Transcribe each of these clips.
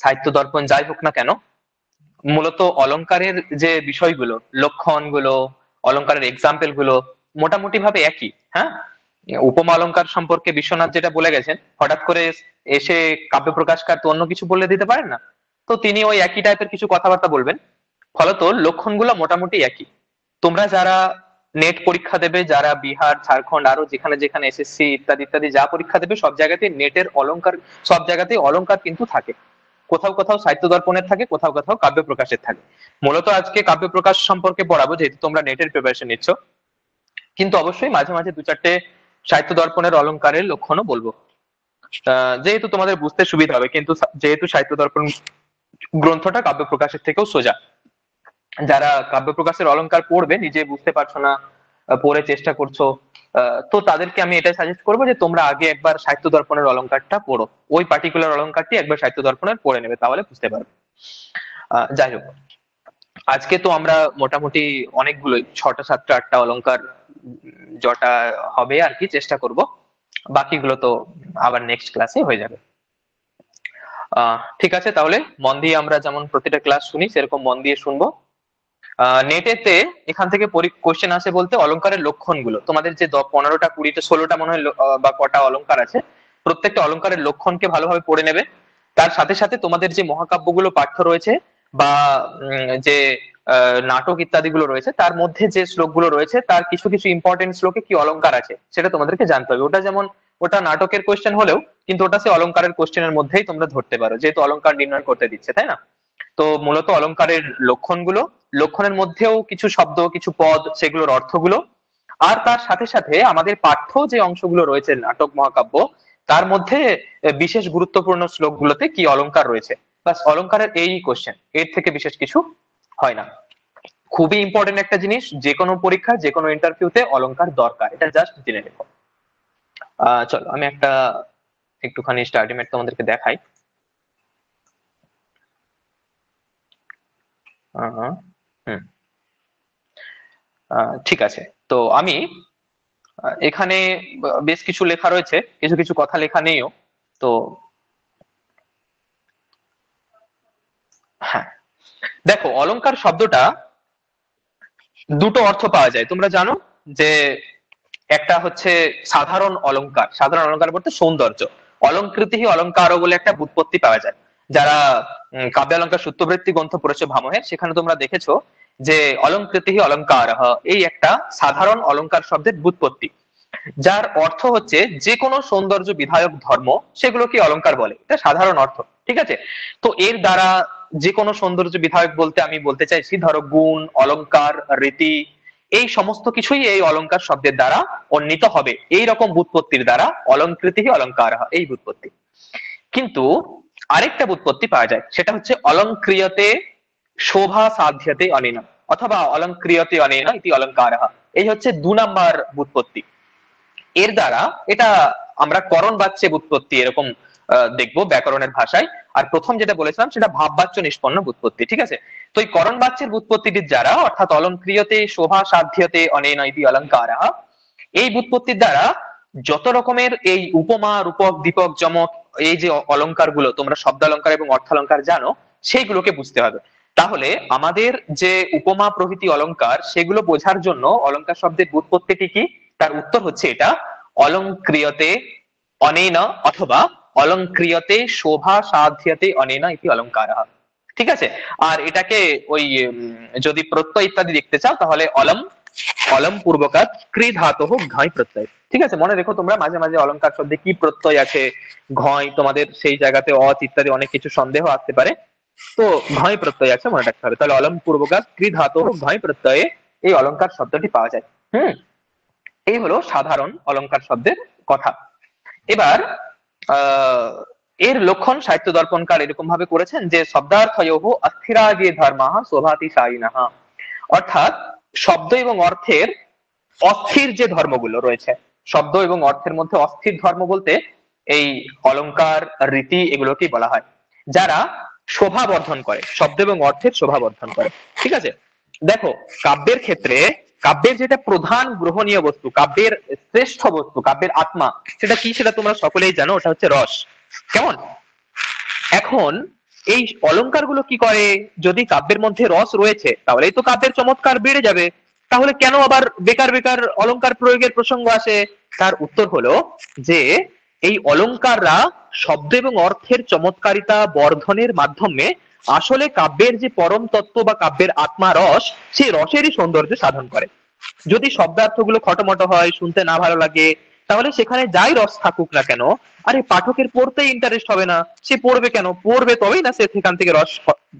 সাহিত্য দর্পণ যাই হোক না কেন, মূলত অলংকারের যে বিষয়গুলো, লক্ষণগুলো, অলংকারের এক্সাম্পল গুলো মোটামুটি ভাবে একই। হ্যাঁ, উপমা অলংকার সম্পর্কে বিশ্বনাথ যেটা বলে গেছেন, হঠাৎ করে এসে কাব্য প্রকাশকার তো অন্য কিছু বলে দিতে পারেন না, তো তিনি ওই একই টাইপের কিছু কথাবার্তা বলবেন। ফলত লক্ষণগুলো মোটামুটি একই। তোমরা যারা নেট পরীক্ষা দেবে, যারা বিহার, ঝাড়খণ্ড, আরো যেখানে যেখানে এসএসসি ইত্যাদি ইত্যাদি যা পরীক্ষা দেবে, সব জায়গাতেই নেটের অলংকার, সব জায়গাতেই অলংকার কিন্তু থাকে। কোথাও কোথাও সাহিত্য দর্পণের থাকে, কোথাও কোথাও কাব্য প্রকাশের থাকে। মূলত আজকে কাব্য প্রকাশ সম্পর্কে পড়াবো, যেহেতু তোমরা নেটের প্রিপারেশন নিচ্ছ, কিন্তু অবশ্যই মাঝে মাঝে দু চারটে সাহিত্য দর্পণের অলংকারের লক্ষণও বলবো, যেহেতু তোমাদের বুঝতে সুবিধা হবে। কিন্তু যেহেতু সাহিত্য দর্পণ গ্রন্থটা কাব্য প্রকাশের থেকেও সোজা, যারা কাব্য প্রকাশের অলংকার পড়বে, নিজে বুঝতে পারছো না, পড়ে চেষ্টা করছো, তো তাদেরকে আমি এটাই সাজেস্ট করবো যে তোমরা আগে একবার সাহিত্য দর্পণের অলংকারটা পড়ো, ওই পার্টিকুলার অলংকারটি একবার সাহিত্য দর্পণের পড়ে নেবে, তাহলে বুঝতে পারবে। যাই হোক, আজকে তো আমরা মোটামুটি অনেকগুলো, 6টা 7টা 8টা অলংকার জটা হবে আর কি, চেষ্টা করব। বাকিগুলো তো আবার নেক্সট ক্লাসে হয়ে যাবে। ঠিক আছে, তাহলে মন দিয়ে আমরা যেমন প্রতিটা ক্লাস শুনি, সেরকম মন দিয়ে শুনবো। নেটেতে এখান থেকে কোশ্চেন আসে বলতে অলংকারের লক্ষণগুলো, তোমাদের যে 15টা 20টা 16টা মনে হয় বা কটা অলংকার আছে, প্রত্যেকটা অলংকারের লক্ষণকে ভালোভাবে পড়ে নেবে। তার সাথে সাথে তোমাদের যে মহাকাব্যগুলো পাঠ্য রয়েছে, বা যে নাটক ইত্যাদি গুলো রয়েছে, তার মধ্যে যে শ্লোকগুলো রয়েছে, তার কিছু কিছু ইম্পর্টেন্ট শ্লোকে কি অলংকার আছে সেটা তোমাদেরকে জানতে হবে। ওটা যেমন, ওটা নাটকের কোশ্চেন হলেও কিন্তু ওটা সে অলংকারের কোশ্চেনের মধ্যেই তোমরা ধরতে পারো, যেহেতু অলংকার নির্ণয় করতে দিচ্ছে, তাই না? তো মূলত অলংকারের লক্ষণগুলো, লক্ষণের মধ্যেও কিছু শব্দ, কিছু পদ, সেগুলোর অর্থগুলো, আর তার সাথে সাথে আমাদের পাঠ্য যে অংশগুলো রয়েছে নাটক মহাকাব্য, তার মধ্যে বিশেষ গুরুত্বপূর্ণ শ্লোকগুলোতে কি অলংকার রয়েছে। বাস, অলংকারের এই কোশ্চেন, এর থেকে বিশেষ কিছু হয় না। খুবই ইম্পর্টেন্ট একটা জিনিস, যে কোনো পরীক্ষা, যে কোনো ইন্টারভিউতে অলংকার দরকার, এটা জাস্ট জেনে রেখো। চলো আমি একটা একটুখানি স্টাডিমেট তোমাদেরকে দেখাই। হুম, ঠিক আছে। তো আমি এখানে বেশ কিছু লেখা রয়েছে, কিছু কিছু কথা লেখা নেইও। তো হ্যাঁ, দেখো, অলংকার শব্দটা দুটো অর্থ পাওয়া যায়, তোমরা জানো যে একটা হচ্ছে সাধারণ অলংকার, সাধারণ অলংকার বলতে সৌন্দর্য, অলংকৃতি অলংকার বলে একটা ব্যুৎপত্তি পাওয়া যায়। যারা কাব্যালঙ্কার সূত্রবৃত্তি গ্রন্থ পড়েছো ভামহে, সেখানে তোমরা দেখেছো যে অলংকৃতি অলংকার, এই একটা সাধারণ অলংকার শব্দের ব্যুৎপত্তি, যার অর্থ হচ্ছে যে কোনো সৌন্দর্য বিধায়ক ধর্ম, সেগুলোকে অলংকার বলে, এটা সাধারণ অর্থ। ঠিক আছে, তো এর দ্বারা যে কোনো সৌন্দর্য বিধায়ক বলতে আমি বলতে চাইছি, ধরো গুণ, অলংকার, রীতি, এই সমস্ত কিছুই এই অলংকার শব্দের দ্বারা অন্বিত হবে, এই রকম ব্যুৎপত্তির দ্বারা অলংকৃতি অলংকার, এই ব্যুৎপত্তি। কিন্তু আরেকটা ব্যুৎপত্তি পাওয়া যায়, সেটা হচ্ছে অলংক্রিয়তে শোভা সাধ্যতে অনেন, অথবা অলংক্রিয়তে অনেন ইতি অলংকার, এই হচ্ছে 2 নাম্বার ব্যুৎপত্তি। এর দ্বারা, এটা আমরা করণ বাচ্যে ব্যুৎপত্তি এরকম দেখবো ব্যাকরণের ভাষায়। আর প্রথম যেটা বলেছিলাম সেটা ভাববাচ্য নিষ্পন্ন ব্যুৎপত্তি। ঠিক আছে, তো এই করণ বাচ্যের ব্যুৎপত্তিটির দ্বারা, অর্থাৎ অলংক্রিয়তে শোভা সাধ্যতে অনেন ইতি অলংকার, এই ব্যুৎপত্তির দ্বারা যত রকমের এই উপমা, রূপক, দীপক, যমক, এই যে অলংকার গুলো তোমরা শব্দালঙ্কার এবং অর্থালঙ্কার জানো, সেইগুলোকে বুঝতে হবে। তাহলে আমাদের যে উপমা প্রভৃতি অলংকার, সেগুলো বোঝার জন্য অলংকার শব্দের ব্যুৎপত্তিটি কি, তার উত্তর হচ্ছে এটা, অলংক্রিয়তে অনেন, অথবা অলংক্রিয়তে শোভা সাধ্যতে অনেন ইতি অলংকার। ঠিক আছে, আর এটাকে ওই যদি প্রত্যয় ইত্যাদি দেখতে চাও, তাহলে অলম, অলম পূর্বকাত ক্রি ধাতু ঘয় প্রত্যয়। ঠিক আছে, মনে রেখো তোমরা, মাঝে মাঝে অলংকার শব্দে কি প্রত্যয় আছে, ঘয়, তোমাদের সেই জায়গাতে অত ইত্যাদি অনেক কিছু সন্দেহ আসতে পারে, তো ঘয় প্রত্যয় আছে, মনে রাখতে হবে। তাহলে অলম পূর্বকাত ক্রি ধাতু ঘয় প্রত্যয়ে এই অলংকার শব্দটি পাওয়া যায়। এই হলো সাধারণ অলংকার শব্দের কথা। এবার এর লক্ষণ সাহিত্য দর্পণকার এরকম ভাবে করেছেন যে শব্দার্থয়োঃ অস্থিরাগে ধর্মাঃ শোভাতিশায়িনঃ, অর্থাৎ শব্দ এবং অর্থের অস্থির যে ধর্মগুলো রয়েছে, শব্দ এবং অর্থের মধ্যে অস্থির ধর্ম বলতে এই অলংকার, রীতি, এগুলোকেই বলা হয়, যারা শোভা বর্ধন করে, শব্দ এবং অর্থের শোভা বর্ধন করে। ঠিক আছে, দেখো, কাব্যের ক্ষেত্রে, কাব্যের যেটা প্রধান গ্রহণীয় বস্তু, কাব্যের শ্রেষ্ঠ বস্তু, কাব্যের আত্মা, সেটা কি, সেটা তোমরা সকলেই জানো, ওটা হচ্ছে রস। কেমন? এখন এই অলংকারগুলো কি করে, যদি কাব্যের মধ্যে রস রয়েছে তাহলেই তো কাব্যের চমৎকার বেড়ে যাবে, তাহলে কেন আবার বেকার বেকার অলংকার প্রয়োগের প্রসঙ্গ আসে? তার উত্তর হলো যে এই অলংকাররা শব্দ এবং অর্থের চমৎকারিতা বর্ধনের মাধ্যমে আসলে কাব্যের যে পরম তত্ত্ব বা কাব্যের আত্মা রস, সেই রসেরই সৌন্দর্য সাধন করে। যদি শব্দার্থগুলো খটোমটো হয়, শুনতে না ভালো লাগে, তাহলে সেখানে যাই রস থাকুক না কেন, আরে পাঠকের পড়তে ইন্টারেস্ট হবে না। সে পড়বে কেন? পড়বে তবেই না সে সেখান থেকে রস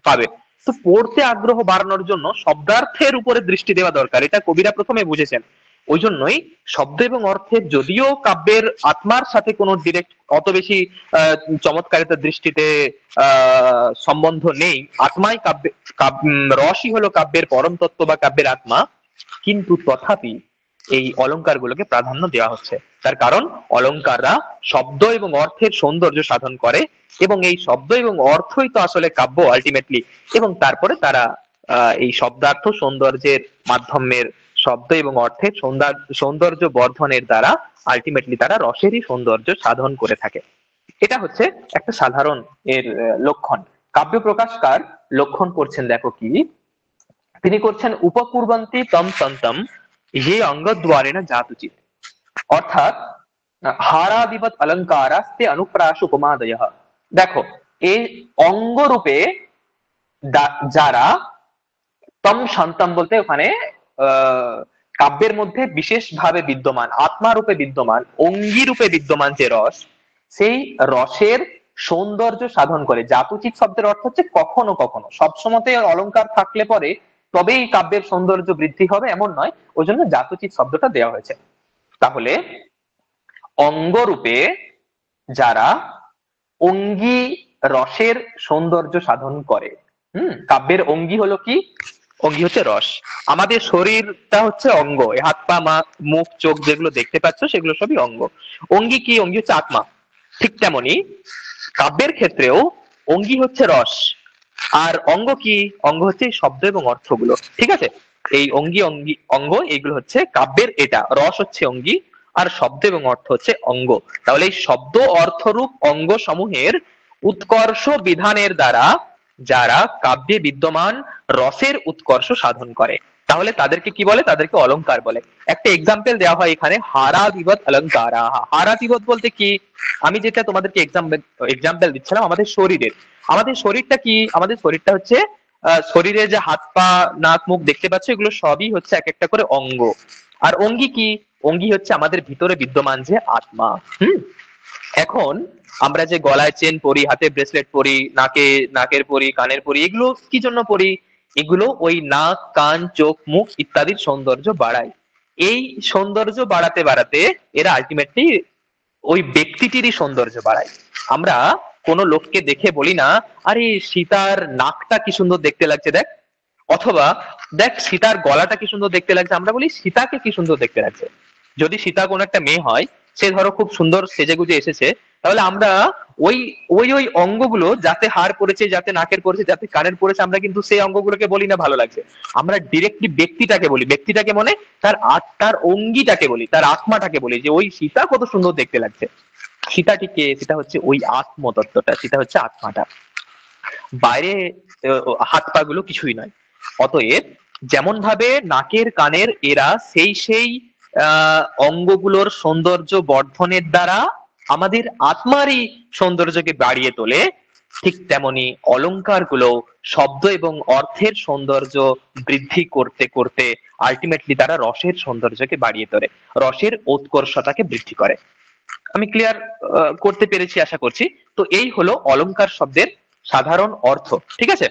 পাবে। তো পড়তে আগ্রহ বাড়ানোর জন্য শব্দার্থের উপরে দৃষ্টি দেওয়া দরকার, এটা কবিরা প্রথমে বুঝেছেন। ওই জন্যই শব্দ এবং অর্থের যদিও কাব্যের আত্মার সাথে কোনো ডিরেক্ট অত বেশি চমৎকারিতার দৃষ্টিতে সম্বন্ধ নেই, আত্মাই রসই হলো কাব্যের পরম তত্ত্ব বা কাব্যের আত্মা, কিন্তু তথাপি এই অলংকার গুলোকে প্রাধান্য দেওয়া হচ্ছে। তার কারণ অলংকাররা শব্দ এবং অর্থের সৌন্দর্য সাধন করে, এবং এই শব্দ এবং অর্থই তো আসলে কাব্য আলটিমেটলি। এবং তারপরে তারা এই শব্দার্থ সৌন্দর্যের মাধ্যমের শব্দ এবং অর্থের সৌন্দর্য বর্ধনের দ্বারা আলটিমেটলি তারা রসেরই সৌন্দর্য সাধন করে থাকে। এটা হচ্ছে একটা সাধারণ এর লক্ষণ। কাব্য প্রকাশকার লক্ষণ করছেন, দেখো কি তিনি করছেন, উপপূর্বন্তি তম সন্তম ये অঙ্গদ্বারেণ জাতুচিত, অর্থাৎ হারাদিবত অলঙ্কারাস্তে অনুপ্রাস উপমাদয়। দেখো এই অঙ্গরূপে যারা, তম সন্তম বলতে ওখানে কাব্যের মধ্যে বিশেষভাবে বিদ্যমান, আত্মারূপে বিদ্যমান, অঙ্গি রূপে বিদ্যমান যে রস, সেই রসের সৌন্দর্য সাধন করে। জাতুচিত শব্দের অর্থ হচ্ছে কখনো কখনো, সবসময় অলংকার থাকলে পরে তবেই কাব্যের সৌন্দর্য বৃদ্ধি হবে এমন নয়, ওই জন্য জাতুচিত শব্দটা দেওয়া হয়েছে। তাহলে অঙ্গরূপে যারা অঙ্গি রসের সৌন্দর্য সাধন করে, কাব্যের অঙ্গি হলো কি? অঙ্গি হচ্ছে রস। আমাদের শরীরটা হচ্ছে অঙ্গ, হাত পা মুখ চোখ যেগুলো দেখতে পাচ্ছ সেগুলো সবই অঙ্গ। অঙ্গি কি? অঙ্গি হচ্ছে আত্মা। ঠিক তেমনি কাব্যের ক্ষেত্রেও অঙ্গি হচ্ছে রস, আর অঙ্গ কি? অঙ্গ হচ্ছে শব্দ এবং অর্থগুলো। ঠিক আছে, এই অঙ্গি অঙ্গি অঙ্গ এগুলো হচ্ছে কাব্যের, এটা রস হচ্ছে অঙ্গি, আর শব্দ এবং অর্থ হচ্ছে অঙ্গ। তাহলে এই শব্দ অর্থরূপ অঙ্গ সমূহের উৎকর্ষ বিধানের দ্বারা যারা কাব্যে বিদ্যমান রসের উৎকর্ষ সাধন করে, তাহলে তাদেরকে কি বলে? তাদেরকে অলংকার বলে। একটা এক্সাম্পল দেওয়া হয় এখানে, হারাদিবত অলঙ্কারা। হারাদিবত বলতে কি? আমি যেটা তোমাদেরকে এক্সাম্পল দিচ্ছিলাম আমাদের শরীরের, আমাদের শরীরটা কি? আমাদের শরীরটা হচ্ছে শরীরে যে হাত পা নাক মুখ দেখতে পাচ্ছ এগুলো সবই হচ্ছে এক একটা করে অঙ্গ। আর অঙ্গি কি? অঙ্গি হচ্ছে আমাদের ভিতরে বিদ্যমান যে আত্মা। এখন আমরা যে গলায় চেন পরি, হাতে ব্রেসলেট পরি, নাকের পরি, কানের পরি, এগুলো কি জন্য পরি? এগুলো ওই নাক কান চোখ মুখ ইত্যাদির সৌন্দর্য বাড়ায়। এই সৌন্দর্য বাড়াতে বাড়াতে এরা আলটিমেটলি ওই ব্যক্তিটিরই সৌন্দর্য বাড়ায়। আমরা কোনো লোককে দেখে বলি না, আরে সীতার নাকটা কি সুন্দর দেখতে লাগছে দেখ, অথবা দেখ সীতার গলাটা কি সুন্দর দেখতে লাগছে, আমরা বলি সীতাকে কি সুন্দর দেখতে লাগছে। যদি সীতা কোনো একটা মেয়ে হয়, সে ধরো খুব সুন্দর সেজে গুজে এসেছে, তাহলে আমরা ওই ওই ওই অঙ্গগুলো, যাতে হাড় পড়েছে, যাতে নাকের পড়েছে, যাতে কানের পড়েছে, আমরা কিন্তু সেই অঙ্গগুলোকে বলি না ভালো লাগছে, আমরা ডিরেক্টলি ব্যক্তিটাকে বলি। ব্যক্তিটাকে মানে তার আত্মার অঙ্গিটাকে বলি, তার আত্মাটাকে বলি যে ওই সীতা কত সুন্দর দেখতে লাগছে। সীতাটি কে? সেটা হচ্ছে ওই আত্মতত্ত্বটা, সেটা হচ্ছে আত্মাটা, বাইরে হাত পা গুলো কিছুই নয়। অতএব যেমন ভাবে নাকের কানের এরা সেই সেই অঙ্গগুলোর সৌন্দর্য বর্ধনের দ্বারা আমাদের আত্মারই সৌন্দর্যকে বাড়িয়ে তোলে, ঠিক তেমনি অলংকার গুলো শব্দ এবং অর্থের সৌন্দর্য বৃদ্ধি করতে করতে আলটিমেটলি তারা রসের সৌন্দর্যকে বাড়িয়ে তোলে, রসের উৎকর্ষতাকে বৃদ্ধি করে। আমি ক্লিয়ার করতে পেরেছি আশা করছি। তো এই হলো অলংকার শব্দের সাধারণ অর্থ। ঠিক আছে,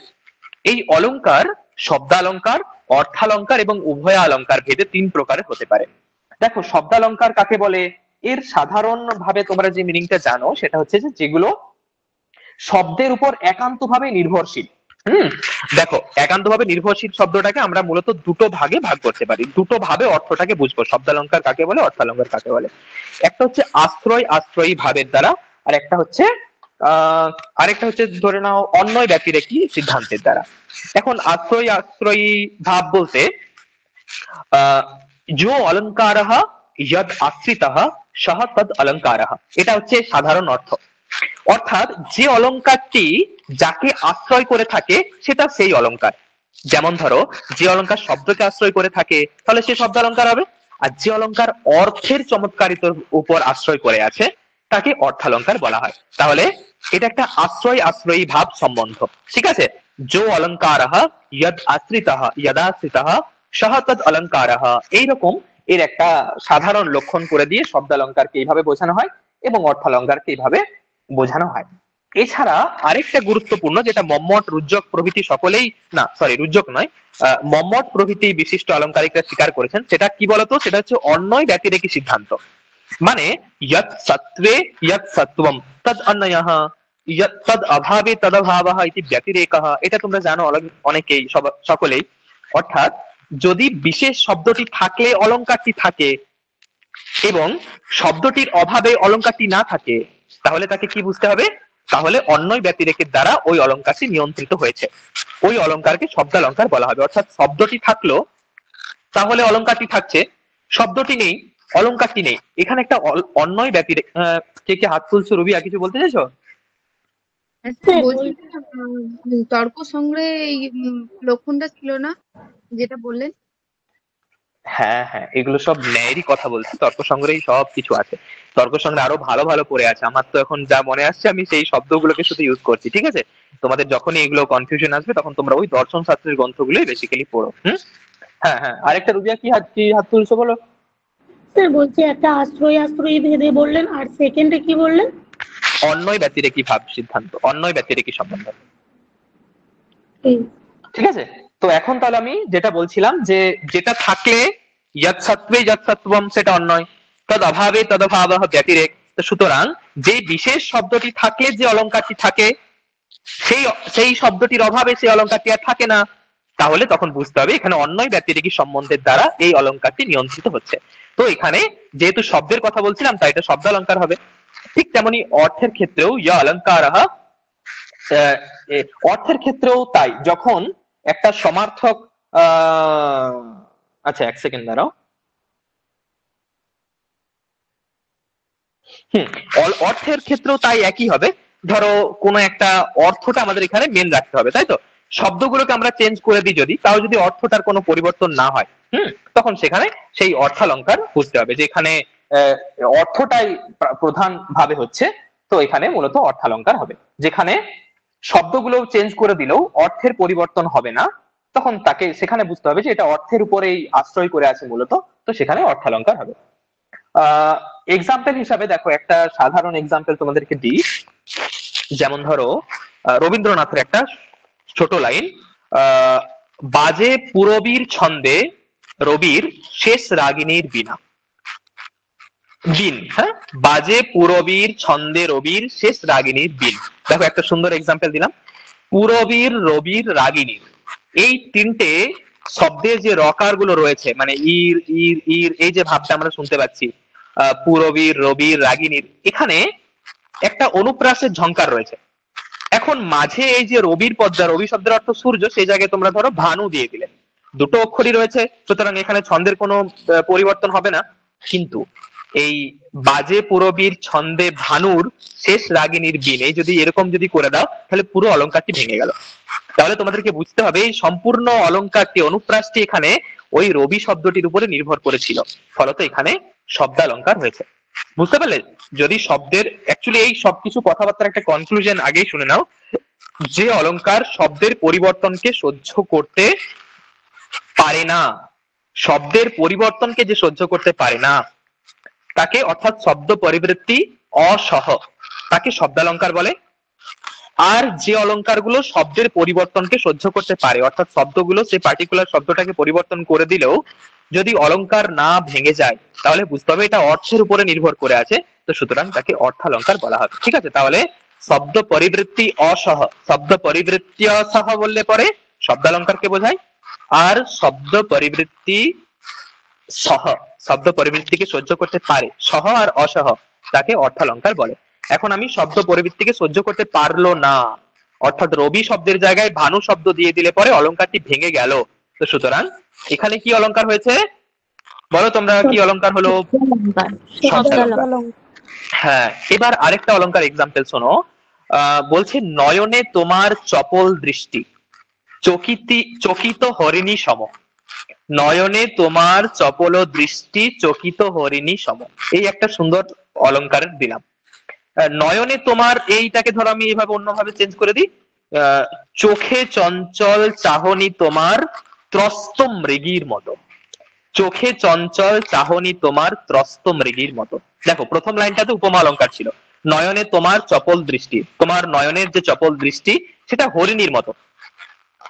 এই অলংকার শব্দালংকার, অর্থালংকার এবং উভয়ালংকার ভেদে তিন প্রকারের হতে পারে। দেখো শব্দালংকার কাকে বলে? এর সাধারণ ভাবে তোমরা যে মিনিংটা জানো সেটা হচ্ছে যে যেগুলো শব্দের উপর একান্তভাবে নির্ভরশীল। দেখো একান্তভাবে নির্ভরশীল শব্দটাকে আমরা মূলত দুটো ভাগে ভাগ করতে পারি, দুটো ভাবে অর্থটাকে বুঝবো, শব্দালংকার কাকে বলে, অর্থালংকার কাকে বলে। একটা হচ্ছে আশ্রয় আশ্রয়ী ভাবের দ্বারা, আর একটা হচ্ছে আরেকটা হচ্ছে ধরে নাও অন্যয় ব্যতিরেকী সিদ্ধান্তের দ্বারা। এখন আশ্রয় আশ্রয়ী ভাব বলতে जो অলঙ্কারः यद আশ্রিতः সহ তদ অলঙ্কারः, এটা হচ্ছে সাধারণ অর্থ। অর্থাৎ যে অলংকারটি যাকে আশ্রয় করে থাকে সেটা সেই অলংকার। যেমন ধরো যে অলংকার শব্দকে আশ্রয় করে থাকে তাহলে সে শব্দ অলংকার হবে, আর যে অলংকার অর্থের চমৎকারিতার উপর আশ্রয় করে আছে তাকে অর্থালঙ্কার বলা হয়। তাহলে এটা একটা আশ্রয় আশ্রয়ী ভাব সম্বন্ধ, ঠিক আছে। যো অলঙ্কারঃ ইয়দ আশ্রিতঃ ইয়দাশ্রিতঃ সহ তদ অলঙ্কারঃ, এইরকম এর একটা সাধারণ লক্ষণ করে দিয়ে শব্দালঙ্কারকে এইভাবে বোঝানো হয় এবং অর্থালঙ্কারকে এইভাবে বোঝানো হয়। এছাড়া আরেকটা গুরুত্বপূর্ণ, যেটা মম্মট রুজ্জক প্রভৃতি সকলেই, না সরি রুজ্জক নয়, মম্মট প্রভৃতি বিশিষ্ট অলংকারিকরা স্বীকার করেছেন, সেটা কি বলতো, সেটা হচ্ছে অন্যয় ব্যতিরেকী সিদ্ধান্ত। মানে ইয়ৎ সত্ত্বে ইয়ৎ সত্ত্বম তদ অন্যয়ঃ, ইয়ৎ তদ অভাবে তদভাবঃ ইতি ব্যতিরেকঃ, এটা তোমরা জানো অনেকেই, সকলেই। অর্থাৎ যদি বিশেষ শব্দটি থাকলে অলংকারটি থাকে এবং শব্দটির অভাবে অলংকারটি না থাকে, তাহলে তাকে কি বুঝতে হবে, তাহলে অন্যয় ব্যতিরেকের দ্বারা ওই অলংকারটি নিয়ন্ত্রিত হয়েছে, ওই অলংকারকে শব্দালঙ্কার বলা হবে। অর্থাৎ শব্দটি থাকলো তাহলে অলংকারটি থাকছে, শব্দটি নেই অলংকারটি নেই, এখানে একটা অন্যয় ব্যতিরেক। কে কে হাত তুলছো? রুবি, আর কিছু বলতে চাইছো? তর্ক সংগ্রহে এই লক্ষণটা ছিল না যেটা বললেন? হ্যাঁ হ্যাঁ, এগুলো সব ন্যায়েরই কথা বলছি, তর্ক সংগ্রহে সব কিছু আছে। তর্ক সংগ্রহে আরো ভালো ভালো পড়ে আছে, আমার তো এখন যা মনে আসছে আমি সেই শব্দগুলোকে শুধু ইউজ করছি, ঠিক আছে। তোমাদের যখনই এগুলো কনফিউশন আসবে তখন তোমরা ওই দর্শন শাস্ত্রের গ্রন্থগুলোই বেসিক্যালি পড়ো। হ্যাঁ হ্যাঁ, আরেকটা রুবিয়া কি হাত তুলছো বলো? স্যার বলছি একটা আশ্রয় আশ্রয়ী ভেদে বললেন, আর সেকেন্ডে কি বললেন? অন্যয় ব্যতিরেকী ভাব সিদ্ধান্ত, অন্যয় ব্যতিরেকী সম্বন্ধ, ঠিক আছে। তো এখন তাহলে আমি যেটা বলছিলাম যে যেটা থাকলে ইয়ৎ সত্ত্বে ইয়ৎ সত্ত্বম সেটা অন্যয়, তদ অভাবে তদভাবঃ ব্যতিরেক। তো সুতরাং যে বিশেষ শব্দটি থাকলে যে অলংকারটি থাকে সেই সেই শব্দটির অভাবে সেই অলংকারটি আর থাকে না, তাহলে তখন বুঝতে হবে এখানে অন্যয় ব্যতিরেকী সম্বন্ধের দ্বারা এই অলংকারটি নিয়ন্ত্রিত হচ্ছে। তো এখানে যেহেতু শব্দের কথা বলছিলাম তাই এটা শব্দ অলংকার হবে। ঠিক তেমনি অর্থের ক্ষেত্রেও ইয় অলঙ্কারঃ, অর্থের ক্ষেত্রেও তাই, যখন একটা সমার্থক আচ্ছা এক সেকেন্ড দাঁড়াও। অর্থের ক্ষেত্রেও তাই একই হবে। ধরো কোনো একটা অর্থটা আমাদের এখানে মেন রাখতে হবে, তাই তো। শব্দগুলোকে আমরা চেঞ্জ করে দিই যদি, তাও যদি অর্থটার কোনো পরিবর্তন না হয়, তখন সেখানে সেই অর্থালঙ্কার বুঝতে হবে যে এখানে অর্থটাই প্রধান ভাবে হচ্ছে, তো এখানে মূলত অর্থালঙ্কার হবে। যেখানে শব্দগুলো চেঞ্জ করে দিলেও অর্থের পরিবর্তন হবে না, তখন তাকে সেখানে বুঝতে হবে যে এটা অর্থের উপরেই আশ্রয় করে আছে মূলত, তো সেখানে অর্থালঙ্কার হবে। এক্সাম্পল হিসাবে দেখো, একটা সাধারণ এক্সাম্পল তোমাদেরকে দিই। যেমন ধরো রবীন্দ্রনাথের একটা ছোট লাইন, বাজে পুরবীর ছন্দে রবির শেষ রাগিনীর বীণা। বিন, হ্যাঁ, বাজে পুরবীর ছন্দে রবির শেষ রাগিনীর বিন। দেখো একটা সুন্দর এক্সাম্পল দিলাম, পুরবীর, রবির, রাগিনীর, এই তিনটে শব্দের যে রকার গুলো রয়েছে, মানে ইর ইর ইর, এই যে ভাবটা আমরা শুনতে পাচ্ছি, পুরবীর, রবির, রাগিনীর, এখানে একটা অনুপ্রাসের ঝংকার রয়েছে। এখন মাঝে এই যে রবির পদ্মা, রবি শব্দের অর্থ সূর্য, সেই জায়গায় তোমরা ধরো ভানু দিয়ে দিলে, দুটো অক্ষরই রয়েছে, সুতরাং এখানে ছন্দের কোনো পরিবর্তন হবে না। কিন্তু এই বাজে পুরবীর ছন্দে ভানুর শেষ রাগিনীর বিন, এই যদি এরকম যদি করে দাও তাহলে পুরো অলংকারটি ভেঙে গেল। তাহলে তোমাদেরকে বুঝতে হবে এই সম্পূর্ণ অলংকারটি, অনুপ্রাসটি এখানে ওই রবি শব্দটির উপরে নির্ভর করেছিল, ফলত এখানে শব্দালঙ্কার হয়েছে। বুঝতে পারলে? যদি শব্দের অ্যাকচুয়ালি এই সবকিছু কথাবার্তার একটা কনক্লুশন আগেই শুনে নাও, যে অলংকার শব্দের পরিবর্তনকে সহ্য করতে পারে না, শব্দের পরিবর্তনকে যে সহ্য করতে পারে না তাকে, অর্থাৎ শব্দ পরিবৃত্তি অসহ, তাকে শব্দালঙ্কার বলে। আর যে অলংকারগুলো শব্দের পরিবর্তনকে সহ্য করতে পারে, অর্থাৎ শব্দগুলো সেই পার্টিকুলার শব্দটাকে পরিবর্তন করে দিলেও যদি অলংকার না ভেঙে যায়, তাহলে বুঝতে হবে এটা অর্থের উপরে নির্ভর করে আছে, তো সুতরাং তাকে অর্থালঙ্কার বলা হবে। ঠিক আছে, তাহলে শব্দ পরিবৃত্তি অসহ, শব্দ পরিবৃত্তি অসহ বললে পরে শব্দালঙ্কারকে বোঝায়, আর শব্দ পরিবৃত্তি সহ, শব্দ পরিবৃত্তিকে সহ্য করতে পারে, সহ আর অসহ, তাকে অর্থালঙ্কার বলে। এখন আমি শব্দ পরিবৃত্তিকে সহ্য করতে পারলো না, অর্থাৎ রবি শব্দের জায়গায় ভানু শব্দ দিয়ে দিলে পরে অলংকারটি ভেঙে গেল, তো সুতরাং এখানে কি অলংকার হয়েছে বলো তোমরা? কি অলংকার হলো? শব্দালঙ্কার। হ্যাঁ, এবার আরেকটা অলংকার এক্সাম্পল শোনো। বলছে নয়নে তোমার চপল দৃষ্টি চকিত হরিণী সম। নয়নে তোমার চপল দৃষ্টি চকিত হরিণী সম, এই একটা সুন্দর অলংকার দিলাম। নয়নে তোমার এইটাকে ধরো আমি এইভাবে অন্যভাবে চেঞ্জ করে দিই। চোখে চঞ্চল চাহনি তোমার ত্রস্ত মৃগীর মতো। চোখে চঞ্চল চাহনি তোমার ত্রস্ত মৃগীর মতো। দেখো প্রথম লাইনটাতে উপমা অলংকার ছিল। নয়নে তোমার চপল দৃষ্টি, তোমার নয়নের যে চপল দৃষ্টি সেটা হরিণীর মতো,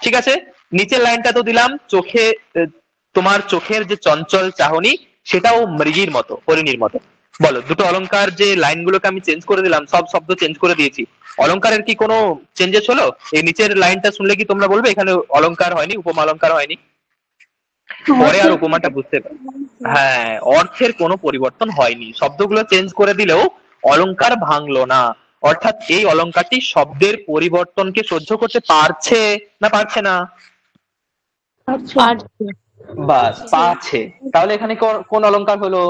ঠিক আছে। নিচের লাইনটা তো দিলাম চোখে তোমার চোখের যে চঞ্চল চাহনি সেটাও মৃগীর মতো, হরিণীর মতো। বলো দুটো অলংকার যে লাইনগুলোকে আমি চেঞ্জ করে দিলাম, সব শব্দ চেঞ্জ করে দিয়েছি, অলংকারের কি কোনো চেঞ্জেস হলো? এই নিচের লাইনটা শুনলে কি তোমরা বলবে এখানে অলংকার হয়নি, উপমা অলংকার হয়নি? পরে আর উপমাটা বুঝতে পারবে। হ্যাঁ, অর্থের কোনো পরিবর্তন হয়নি, শব্দগুলো চেঞ্জ করে দিলেও অলংকার ভাঙলো না। অর্থাৎ এই অলংকারটি শব্দের পরিবর্তনকে সহ্য করতে পারছে না পারছে না? পারছে। বাস, পারছে। তাহলে এখানে কোন অলংকার হলো?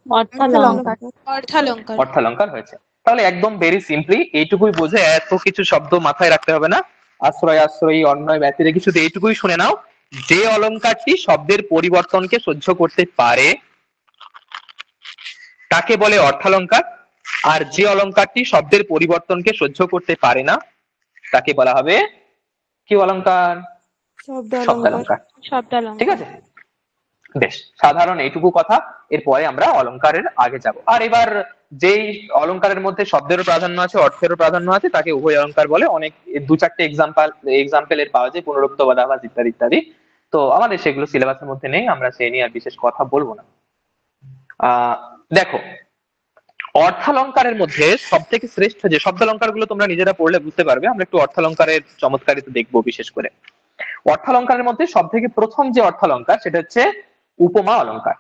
অর্থালঙ্কার। অর্থালঙ্কার। অর্থালংকার হয়েছে। তাহলে একদম ভেরি সিম্পলি এইটুকুই বুঝে, এত কিছু শব্দ মাথায় রাখতে হবে না। আশ্রয় আশ্রয়ী অন্যয় ব্যতিরেকে শুধু এইটুকুই শুনে নাও, যে অলংকারটি শব্দের পরিবর্তনকে সহ্য করতে পারে তাকে বলে অর্থালংকার, আর যে অলংকারটি শব্দের পরিবর্তনকে সহ্য করতে পারে না তাকে বলা হবে কি অলংকার? শব্দালংকার। ঠিক আছে, বেশ সাধারণ এইটুকু কথা। এরপরে আমরা অলংকারের আগে যাব। আর এবার যেই অলংকারের মধ্যে শব্দেরও প্রাধান্য আছে অর্থেরও প্রাধান্য আছে তাকে উভয় অলংকার বলে। অনেক দু চারটে এক্সাম্পল এর পাওয়া যায়, পুনরুক্ত বাদাভাস ইত্যাদি ইত্যাদি। তো আমাদের সেগুলো সিলেবাসের মধ্যে নেই, আমরা সে নিয়ে আর বিশেষ কথা বলবো না। দেখো অর্থালংকারের মধ্যে সব থেকে শ্রেষ্ঠ যে শব্দালংকার গুলো তোমরা নিজেরা পড়লে বুঝতে পারবে, আমরা একটু অর্থালংকারের চমৎকারিতা দেখবো বিশেষ করে। অর্থালংকারের মধ্যে সব থেকে প্রথম যে অর্থালংকার সেটা হচ্ছে উপমা অলংকার।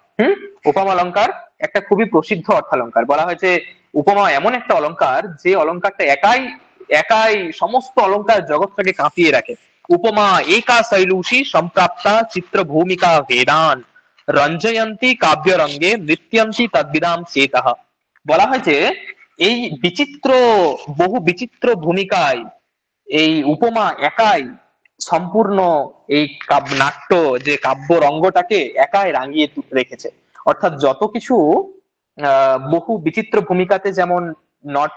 উপমা অলংকার একটা খুবই প্রসিদ্ধ অর্থালংকার। বলা হয়েছে উপমা এমন একটা অলংকার যে অলংকারটা একাই একাই সমস্ত অলংকার জগৎটাকে কাঁপিয়ে রাখে। উপমা একা শৈলূষী সম্প্রাপ্তা চিত্র ভূমিকা ভেদান রঞ্জয়ন্তী কাব্য রঙ্গে নৃত্যন্তি তদ্বিদাম চেতঃ। বলা হয়েছে এই বিচিত্র বহু বিচিত্র ভূমিকায় এই উপমা একাই সম্পূর্ণ এই নাট্য যে কাব্য রঙ্গটাকে একাই রাঙিয়ে রেখেছে। অর্থাৎ যত কিছু বহু বিচিত্র ভূমিকাতে যেমন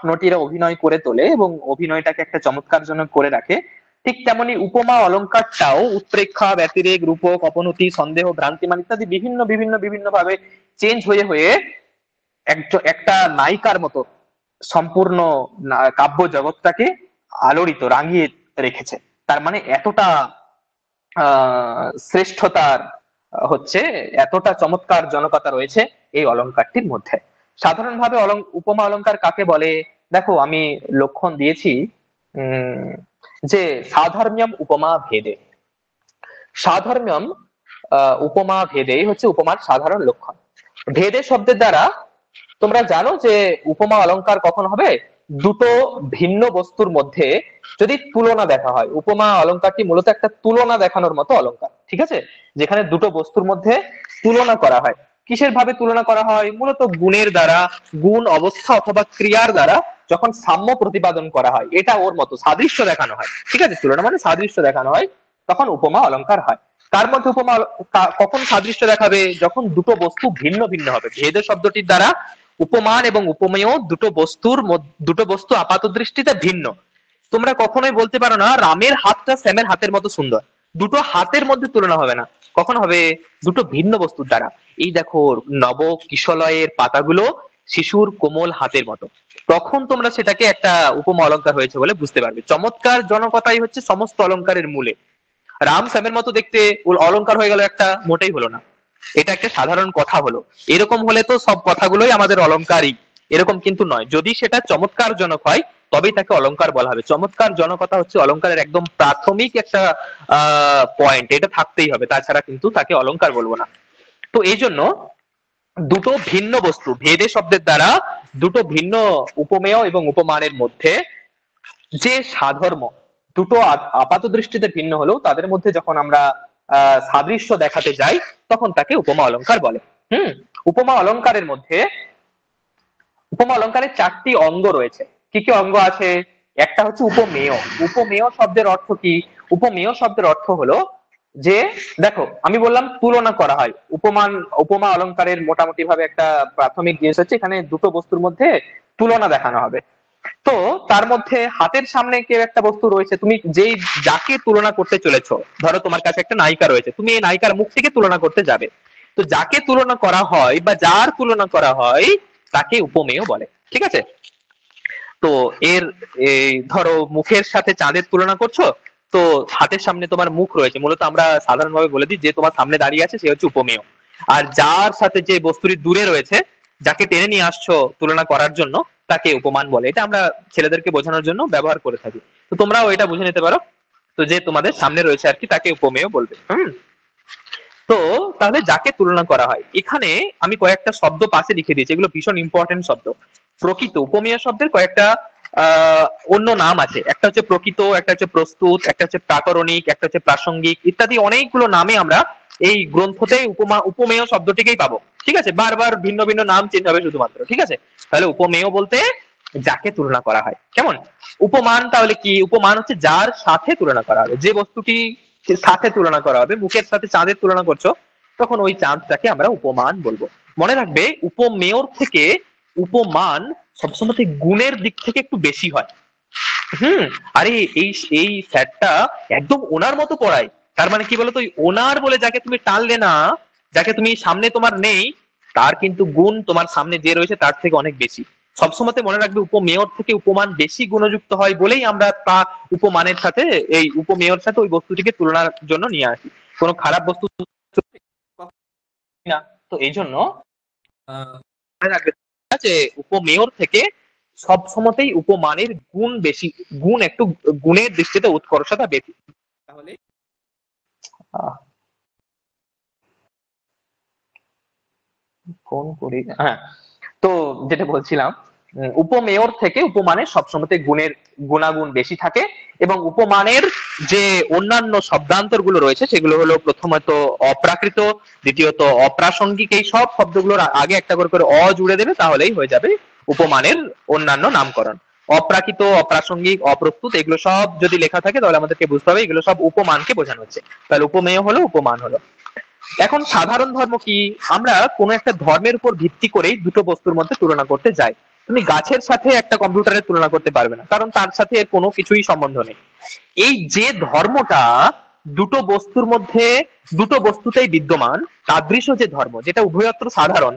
নটিরা অভিনয় করে তোলে এবং অভিনয়টাকে একটা চমৎকারজনক করে রাখে, ঠিক তেমনি উপমা অলংকারটাও উৎপ্রেক্ষা ব্যতিরেক রূপক অপনতি সন্দেহ ভ্রান্তিমান ইত্যাদি বিভিন্ন বিভিন্ন বিভিন্ন ভাবে চেঞ্জ হয়ে হয়ে একটা নায়িকার মতো সম্পূর্ণ কাব্য জগৎটাকে আলোড়িত রাঙিয়ে রেখেছে। তার মানে এতটা শ্রেষ্ঠতার হচ্ছে, এতটা চমৎকার জনকতা রয়েছে এই অলংকারটির মধ্যে। সাধারণভাবে উপমা অলংকার কাকে বলে? দেখো আমি লক্ষণ দিয়েছি যে সাধর্ম্যম উপমা ভেদে। সাধর্ম্যম উপমা ভেদে হচ্ছে উপমার সাধারণ লক্ষণ। ভেদে শব্দের দ্বারা তোমরা জানো যে উপমা অলংকার কখন হবে? দুটো ভিন্ন বস্তুর মধ্যে যদি তুলনা দেখা হয়। উপমা অলংকারটি মূলত একটা তুলনা দেখানোর মতো অলংকার, ঠিক আছে, যেখানে দুটো বস্তুর মধ্যে তুলনা করা হয়। কিসের ভাবে তুলনা করা হয়? মূলত গুণের দ্বারা, গুণ অবস্থা অথবা ক্রিয়ার দ্বারা যখন সাম্য প্রতিপাদন করা হয়, এটা ওর মতো সাদৃশ্য দেখানো হয়, ঠিক আছে, তুলনা মানে সাদৃশ্য দেখানো হয়, তখন উপমা অলংকার হয়। তার মধ্যে উপমা কখন সাদৃশ্য দেখাবে? যখন দুটো বস্তু ভিন্ন ভিন্ন হবে। ভেদ শব্দটির দ্বারা উপমান এবং উপমেয় দুটো বস্তু আপাত দৃষ্টিতে ভিন্ন। তোমরা কখনোই বলতে পারো না রামের হাতটা শ্যামের হাতের মতো সুন্দর। দুটো হাতের মধ্যে তুলনা হবে না, কখন হবে? দুটো ভিন্ন বস্তুর দ্বারা। এই দেখো নব কিশলয়ের পাতাগুলো শিশুর কোমল হাতের মতো, তখন তোমরা সেটাকে একটা উপমা অলংকার হয়েছে বলে বুঝতে পারবে। চমৎকার জনকতাই হচ্ছে সমস্ত অলংকারের মূলে। রাম শ্যামের মতো দেখতে অলংকার হয়ে গেল একটা? মোটেই হলো না, এটা একটা সাধারণ কথা হলো। এরকম হলে তো সব কথাগুলোই আমাদের অলংকারই, এরকম কিন্তু নয়। যদি সেটা চমৎকার জনক হয় তবেই তাকে অলংকার বলা হবে। চমৎকার জনকতা হচ্ছে অলংকারের একদম প্রাথমিক একটা পয়েন্ট, এটা থাকতেই হবে, তাছাড়া কিন্তু তাকে অলংকার বলবো না। তো এই জন্য দুটো ভিন্ন বস্তু, ভেদে শব্দের দ্বারা দুটো ভিন্ন উপমেয় এবং উপমানের মধ্যে যে সাধর্ম, দুটো আপাত দৃষ্টিতে ভিন্ন হলেও তাদের মধ্যে যখন আমরা সাদৃশ্য দেখাতে যাই তখন তাকে উপমা অলংকার বলে। উপমা অলংকারের মধ্যে উপমা অলংকারের 4টি অঙ্গ রয়েছে। কি কি অঙ্গ আছে? একটা হচ্ছে উপমেয়। উপমেয় শব্দের অর্থ কি? উপমেয় শব্দের অর্থ হলো যে, দেখো আমি বললাম তুলনা করা হয়। উপমা অলংকারের মোটামুটি ভাবে একটা প্রাথমিক জিনিস হচ্ছে এখানে দুটো বস্তুর মধ্যে তুলনা দেখানো হবে। তো তার মধ্যে হাতের সামনে কেউ একটা বস্তু রয়েছে, তুমি যেই যাকে তুলনা করতে চলেছো, ধরো তোমার কাছে একটা নায়িকা রয়েছে, তুমি এই নায়িকার মুখ থেকে তুলনা করতে যাবে। তো যাকে তুলনা করা হয় বা যার তুলনা করা হয় তাকে উপমেয় বলে, ঠিক আছে? তো এর এই ধরো মুখের সাথে চাঁদের তুলনা করছো, তো হাতের সামনে তোমার মুখ রয়েছে, মূলত আমরা সাধারণভাবে বলে দিই যে তোমার সামনে দাঁড়িয়ে আছে সে হচ্ছে উপমেয়। আর যার সাথে যে বস্তুটি দূরে রয়েছে, যাকে টেনে নিয়ে আসছো তুলনা করার জন্য, তাকে উপমান বলে। এটা আমরা ছেলেদেরকে বোঝানোর জন্য ব্যবহার করে থাকি। তো তোমরাও এটা বুঝে নিতে পারো। তো যে তোমাদের সামনে রয়েছে আর কি, তাকে উপমেয় বলবে। তো তাহলে যাকে তুলনা করা হয়, এখানে আমি কয়েকটা শব্দ পাশে লিখে দিয়েছি, এগুলো ভীষণ ইম্পর্টেন্ট শব্দ। প্রকৃত, উপমেয় শব্দের কয়েকটা অন্য নাম আছে। একটা হচ্ছে প্রকৃত, একটা হচ্ছে প্রস্তুত, একটা হচ্ছে প্রাকরণিক, একটা হচ্ছে প্রাসঙ্গিক, ইত্যাদি অনেকগুলো নামে আমরা এই গ্রন্থতে উপমেয় শব্দটিকেই পাবো। ঠিক আছে, বারবার ভিন্ন ভিন্ন নাম চেঞ্জ হবে শুধুমাত্র। ঠিক আছে, তাহলে উপমেয় বলতে যাকে তুলনা করা হয়। কেমন? উপমান তাহলে কি? উপমান হচ্ছে যার সাথে তুলনা করা হবে, যে বস্তুটি সাথে তুলনা করা হবে। মুখের সাথে চাঁদের তুলনা করছো, তখন ওই চাঁদটাকে আমরা উপমান বলবো। মনে রাখবে, উপমেয়র থেকে উপমান সবসময় গুণের দিক থেকে একটু বেশি হয়। আরে এই এই স্যারটা একদম ওনার মতো পড়ায়। তার মানে কি বলতো, ওই ওনার বলে যাকে তুমি টানলে না, যাকে তুমি সামনে তোমার নেই, তার কিন্তু গুণ তোমার সামনে যে রয়েছে তার থেকে অনেক বেশি। সবসময় মনে রাখবে, উপমেয়র থেকে উপমান বেশি গুণযুক্ত হয় বলেই আমরা তা উপমানের সাথে, এই উপমেয়র সাথে ওই বস্তুটিকে তুলনার জন্য নিয়ে আসি। কোনো খারাপ বস্তু না। তো এই জন্য মনে রাখবে যে উপমেয়র থেকে সব সময়তেই উপমানের গুণ বেশি, গুণ একটু গুণের দৃষ্টিতে উৎকর্ষতা বেশি। তাহলে ফোন করি, হ্যাঁ। তো যেটা বলছিলাম, উপমেয়র থেকে উপমানের সবসময় গুণের গুণাগুণ বেশি থাকে। এবং উপমানের যে অন্যান্য শব্দান্তর গুলো রয়েছে সেগুলো হলো প্রথমত অপ্রাকৃত, দ্বিতীয়ত অপ্রাসঙ্গিক। এই সব শব্দগুলোর আগে একটা করে করে অ জুড়ে দেবে, তাহলেই হয়ে যাবে উপমানের অন্যান্য নামকরণ। অপ্রাকৃত, অপ্রাসঙ্গিক, অপ্রস্তুত, এগুলো সব যদি লেখা থাকে তাহলে আমাদেরকে বুঝতে হবে এগুলো সব উপমানকে বোঝানো হচ্ছে। তাহলে উপমেয় হলো, উপমান হলো। এখন সাধারণ ধর্ম কি? আমরা কোন একটা ধর্মের উপর ভিত্তি করেই দুটো বস্তুর মধ্যে তুলনা করতে যাই। তুমি গাছের সাথে একটা কম্পিউটারের তুলনা করতে পারবে না, কারণ তার সাথে এর কোনো কিছুই সম্বন্ধ নেই। এই যে ধর্মটা দুটো বস্তুর মধ্যে, দুটো বস্তুতেই বিদ্যমান, তাদৃশ যে ধর্ম, যেটা উভয়ত্র সাধারণ,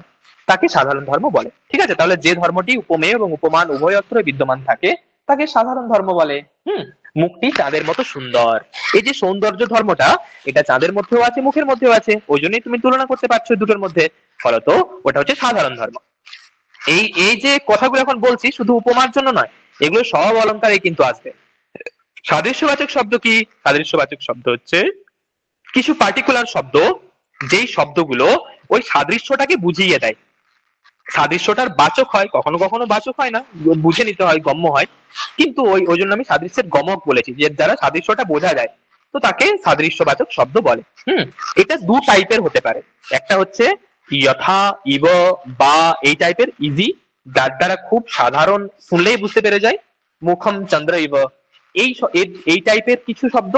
তাকে সাধারণ ধর্ম বলে। ঠিক আছে, তাহলে যে ধর্মটি উপমেয় এবং উপমান উভয়ত্র বিদ্যমান থাকে তাকে সাধারণ ধর্ম বলে। মুখটি চাঁদের মতো সুন্দর, এই যে সৌন্দর্য ধর্মটা, এটা চাঁদের মধ্যেও আছে, মুখের মধ্যেও আছে, ওই জন্যই তুমি তুলনা করতে পারছো দুটোর মধ্যে। ফলত ওটা হচ্ছে সাধারণ ধর্ম। এই এই যে কথাগুলো এখন বলছি শুধু উপমার জন্য নয়, এগুলো সব অলংকারে কিন্তু আসবে। সাদৃশ্যবাচক শব্দ কি? সাদৃশ্যবাচক শব্দ হচ্ছে কিছু পার্টিকুলার শব্দ, যেই শব্দগুলো ওই সাদৃশ্যটাকে বুঝিয়ে দেয়। সাদৃশ্যটার বাচক হয়, কখনো কখনো বাচক হয় না, বুঝে নিতে হয়, গম্য হয়। কিন্তু ওই জন্য আমি সাদৃশ্যের গমক বলেছি, যে দ্বারা সাদৃশ্যটা বোঝা যায়, তো তাকে সাদৃশ্যবাচক শব্দ বলে। এটা দু টাইপের হতে পারে। একটা হচ্ছে যথা, ইব, বা, এই টাইপের ইজি, যার দ্বারা খুব সাধারণ, শুনলেই বুঝতে পেরে যায়। মুখম চন্দ্র ইব, এই টাইপের কিছু শব্দ।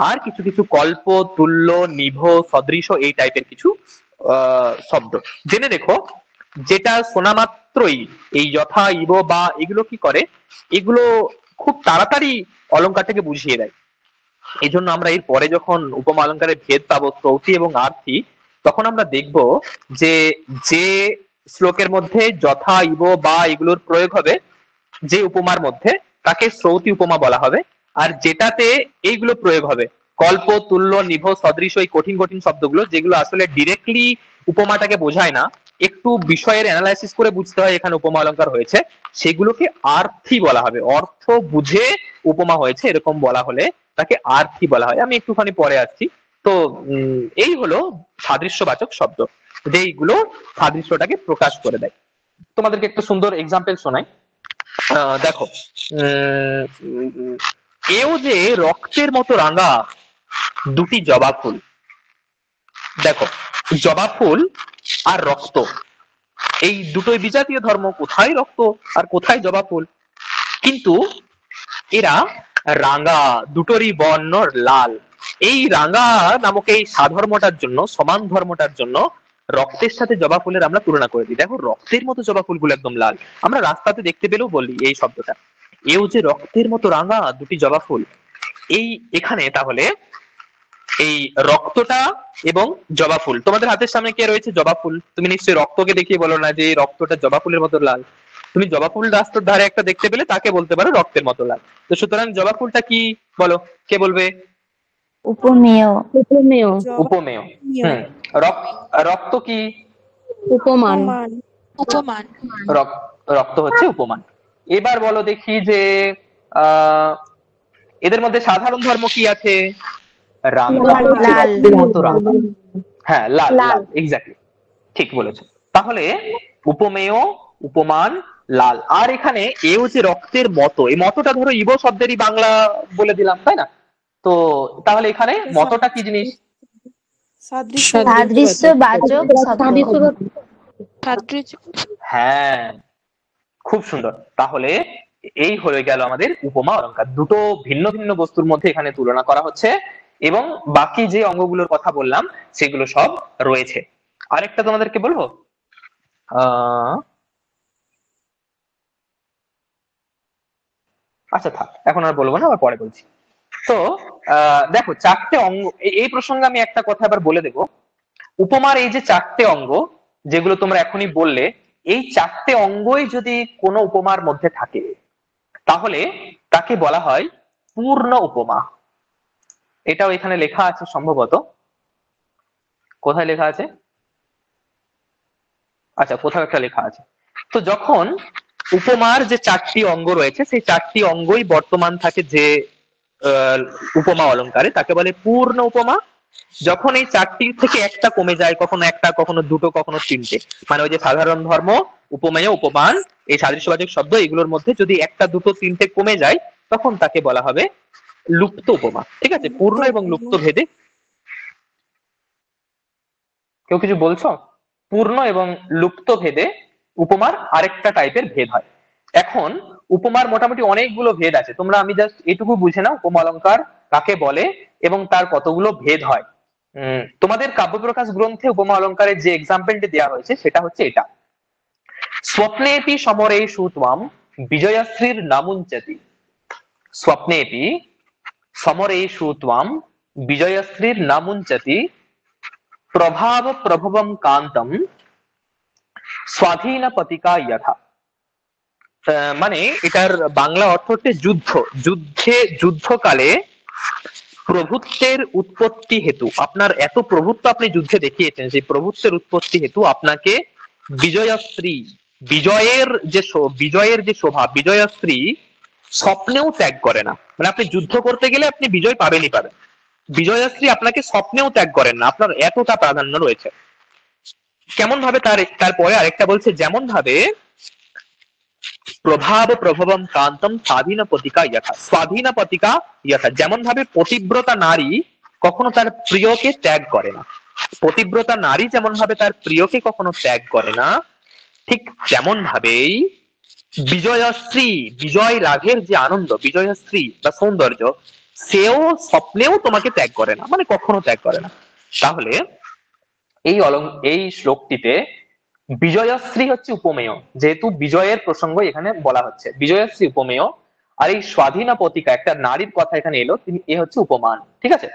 আর কিছু কিছু কল্প, তুল্য, নিভ, সদৃশ, এই টাইপের কিছু শব্দ। জেনে দেখো, যেটা শোনা মাত্রই এই যথা, ইব, বা, এগুলো কি করে, এগুলো খুব তাড়াতাড়ি অলংকারটাকে বুঝিয়ে দেয়। এই জন্য আমরা এর পরে যখন উপমা অলংকারের ভেদ পাবো, শ্রৌতি এবং আর্থি, তখন আমরা দেখব যে যে শ্লোকের মধ্যে যথা, ইব, বা এগুলোর প্রয়োগ হবে যে উপমার মধ্যে, তাকে শ্রৌতি উপমা বলা হবে। আর যেটাতে এইগুলো প্রয়োগ হবে, কল্প, তুল্য, নিভ, সদৃশ, এই কঠিন কঠিন শব্দগুলো, যেগুলো আসলে ডিরেক্টলি উপমাটাকে বোঝায় না, একটু বিষয়ের অ্যানালাইসিস করে বুঝতে হয় এখানে উপমা অলংকার হয়েছে, সেগুলোকে আর্থি বলা হবে। অর্থ বুঝে উপমা হয়েছে এরকম বলা হলে তাকে আর্থি বলা হয়। আমি একটুখানি পরে আসছি। তো এই হলো সাদৃশ্যবাচক শব্দ, যেইগুলো সাদৃশ্যটাকে প্রকাশ করে দেয়। তোমাদেরকে একটা সুন্দর এক্সাম্পল শোনাই। দেখো, এও যে রক্তের মতো রাঙা দুটি জবা ফুল। দেখো, জবা ফুল আর রক্ত, এই দুটোই বিজাতীয় ধর্ম, কোথায় রক্ত আর কোথায় জবা ফুল, কিন্তু এরা রাঙা, দুটোরই বর্ণ লাল। এই রাঙা নামক এই সাধর্মটার জন্য, সমান ধর্মটার জন্য রক্তের সাথে জবা ফুলের আমরা তুলনা করে দিই। দেখো রক্তের মতো জবা ফুলগুলো একদম লাল, আমরা রাস্তাতে দেখতে পেলেও বলি এই শব্দটা, এও যে রক্তের মতো রাঙা দুটি জবা ফুল। এই এখানে তাহলে এই রক্তটা এবং জবা ফুল, তোমাদের হাতের সামনে কে রয়েছে? জবা ফুল। তুমি নিশ্চয়ই রক্তকে দেখিয়ে বলো না যে এই রক্তটা জবা ফুলের মতো লাল। তুমি জবা ফুল রাস্তার ধারে একটা দেখতে পেলে তাকে বলতে পারো রক্তের মতো লাল। তো সুতরাং জবা ফুলটা কি বলো, কে বলবে? উপমেয়। উপমেয়। উপমেয়। রক্ত কি? উপমান। উপমান। রক্ত হচ্ছে উপমান। এবার বলো দেখি যে এদের মধ্যে সাধারণ ধর্ম কি আছে? রাঙা, লাল। রক্তের মতো রাঙা। হ্যাঁ, লাল, লাল, এক্স্যাক্টলি ঠিক বলেছো। তাহলে উপমেয়, উপমান, লাল। আর এখানে এও যে রক্তের মতো, এই মতটা ধরো ইব শব্দেরই বাংলা বলে দিলাম, তাই না? তো তাহলে এখানে মতটা কি জিনিস? সাদৃশ্যবাচক শব্দ। হ্যাঁ, খুব সুন্দর। তাহলে এই হয়ে গেল আমাদের উপমা অলংকার। দুটো ভিন্ন ভিন্ন বস্তুর মধ্যে এখানে তুলনা করা হচ্ছে এবং বাকি যে অঙ্গগুলোর কথা বললাম সেগুলো সব রয়েছে। আরেকটা তোমাদেরকে বলবো, আচ্ছা থাক, এখন আর বলবো না, আবার পরে বলছি। তো দেখো চারটে অঙ্গ, এই প্রসঙ্গে আমি একটা কথা আবার বলে দেবো। উপমার এই যে চারটে অঙ্গ যেগুলো তোমরা এখনই বললে, এই চারটে অঙ্গই যদি কোনো উপমার মধ্যে থাকে তাহলে তাকে বলা হয় পূর্ণ উপমা। এটাও এখানে লেখা আছে সম্ভবত, কোথায় লেখা আছে? আচ্ছা, কোথাও একটা লেখা আছে। তো যখন উপমার যে চারটি অঙ্গ রয়েছে সেই চারটি অঙ্গই বর্তমান থাকে যে উপমা অলংকারে, তাকে বলে পূর্ণ উপমা। যখন এই চারটি থেকে একটা কমে যায়, কখনো একটা, কখনো দুটো, কখনো তিনটে, মানে ওই যে সাধারণ ধর্ম, উপমেয়, উপমান, এই সাদৃশ্যবাচক শব্দ, এগুলোর মধ্যে যদি একটা, দুটো, তিনটে কমে যায় তখন তাকে বলা হবে লুপ্ত উপমা। ঠিক আছে? পূর্ণ এবং লুপ্ত ভেদে কেউ কিছু বলছো? পূর্ণ এবং লুপ্ত ভেদে উপমার আরেকটা টাইপের ভেদ হয়। এখন উপমার মোটামুটি অনেকগুলো ভেদ আছে, তোমরা আমি জাস্ট এটুকু বুঝে নাও উপমা অলংকার কাকে বলে এবং তার কতগুলো ভেদ হয়। তোমাদের কাব্যপ্রকাশ গ্রন্থে উপমা অলংকারের যে এক্সাম্পলটি দেওয়া হয়েছে সেটা হচ্ছে এটা: স্বপ্নেপি সমরেষু ত্বম বিজয়শ্রীর নামুঞ্চতি। স্বপ্নেপি সমরেষু ত্বম বিজয়শ্রীর নামুঞ্চতি প্রভাব প্রভবম কান্তম স্বাধীন পতিকা যথা। মানে এটার বাংলা অর্থ হচ্ছে যুদ্ধ, যুদ্ধকালে প্রভুত্বের উৎপত্তি হেতু, আপনার এত প্রভুত্ব আপনি যুদ্ধে দেখিয়েছেন, সেই প্রভুত্বের উৎপত্তি হেতু আপনাকে বিজয়শ্রী, বিজয়ের যে শোভা, বিজয়শ্রী স্বপ্নেও ত্যাগ করে না। মানে আপনি যুদ্ধ করতে গেলে আপনি বিজয় পাবেনই পাবেন, বিজয়শ্রী আপনাকে স্বপ্নেও ত্যাগ করেন না, আপনার এতটা প্রাধান্য রয়েছে। কেমন ভাবে? তারপরে আরেকটা বলছে, যেমন ভাবে প্রভাব প্রভবম কান্তম স্বাধীন পতিকা যথা। স্বাধীন পতিকা যথা, যেমন ভাবে পতিব্রতা নারী কখনো তার প্রিয়কে ত্যাগ করে না, পতিব্রতা নারী যেমন ভাবে তার প্রিয়কে কখনো ত্যাগ করে না, ঠিক তেমন ভাবেই বিজয়শ্রী, বিজয় লাভের যে আনন্দ, বিজয়শ্রী বা সৌন্দর্য, সেও স্বপ্নেও তোমাকে ত্যাগ করে না, মানে কখনো ত্যাগ করে না। তাহলে এই শ্লোকটিতে বিজয়শ্রী হচ্ছে উপমেয়, যেহেতু বিজয়ের প্রসঙ্গ এখানে বলা হচ্ছে, বিজয়শ্রী উপমেয়। আর এই স্বাধীনা পতিকা, একটা নারীর কথা এখানে এলো, তিনি এ হচ্ছে উপমান। ঠিক আছে?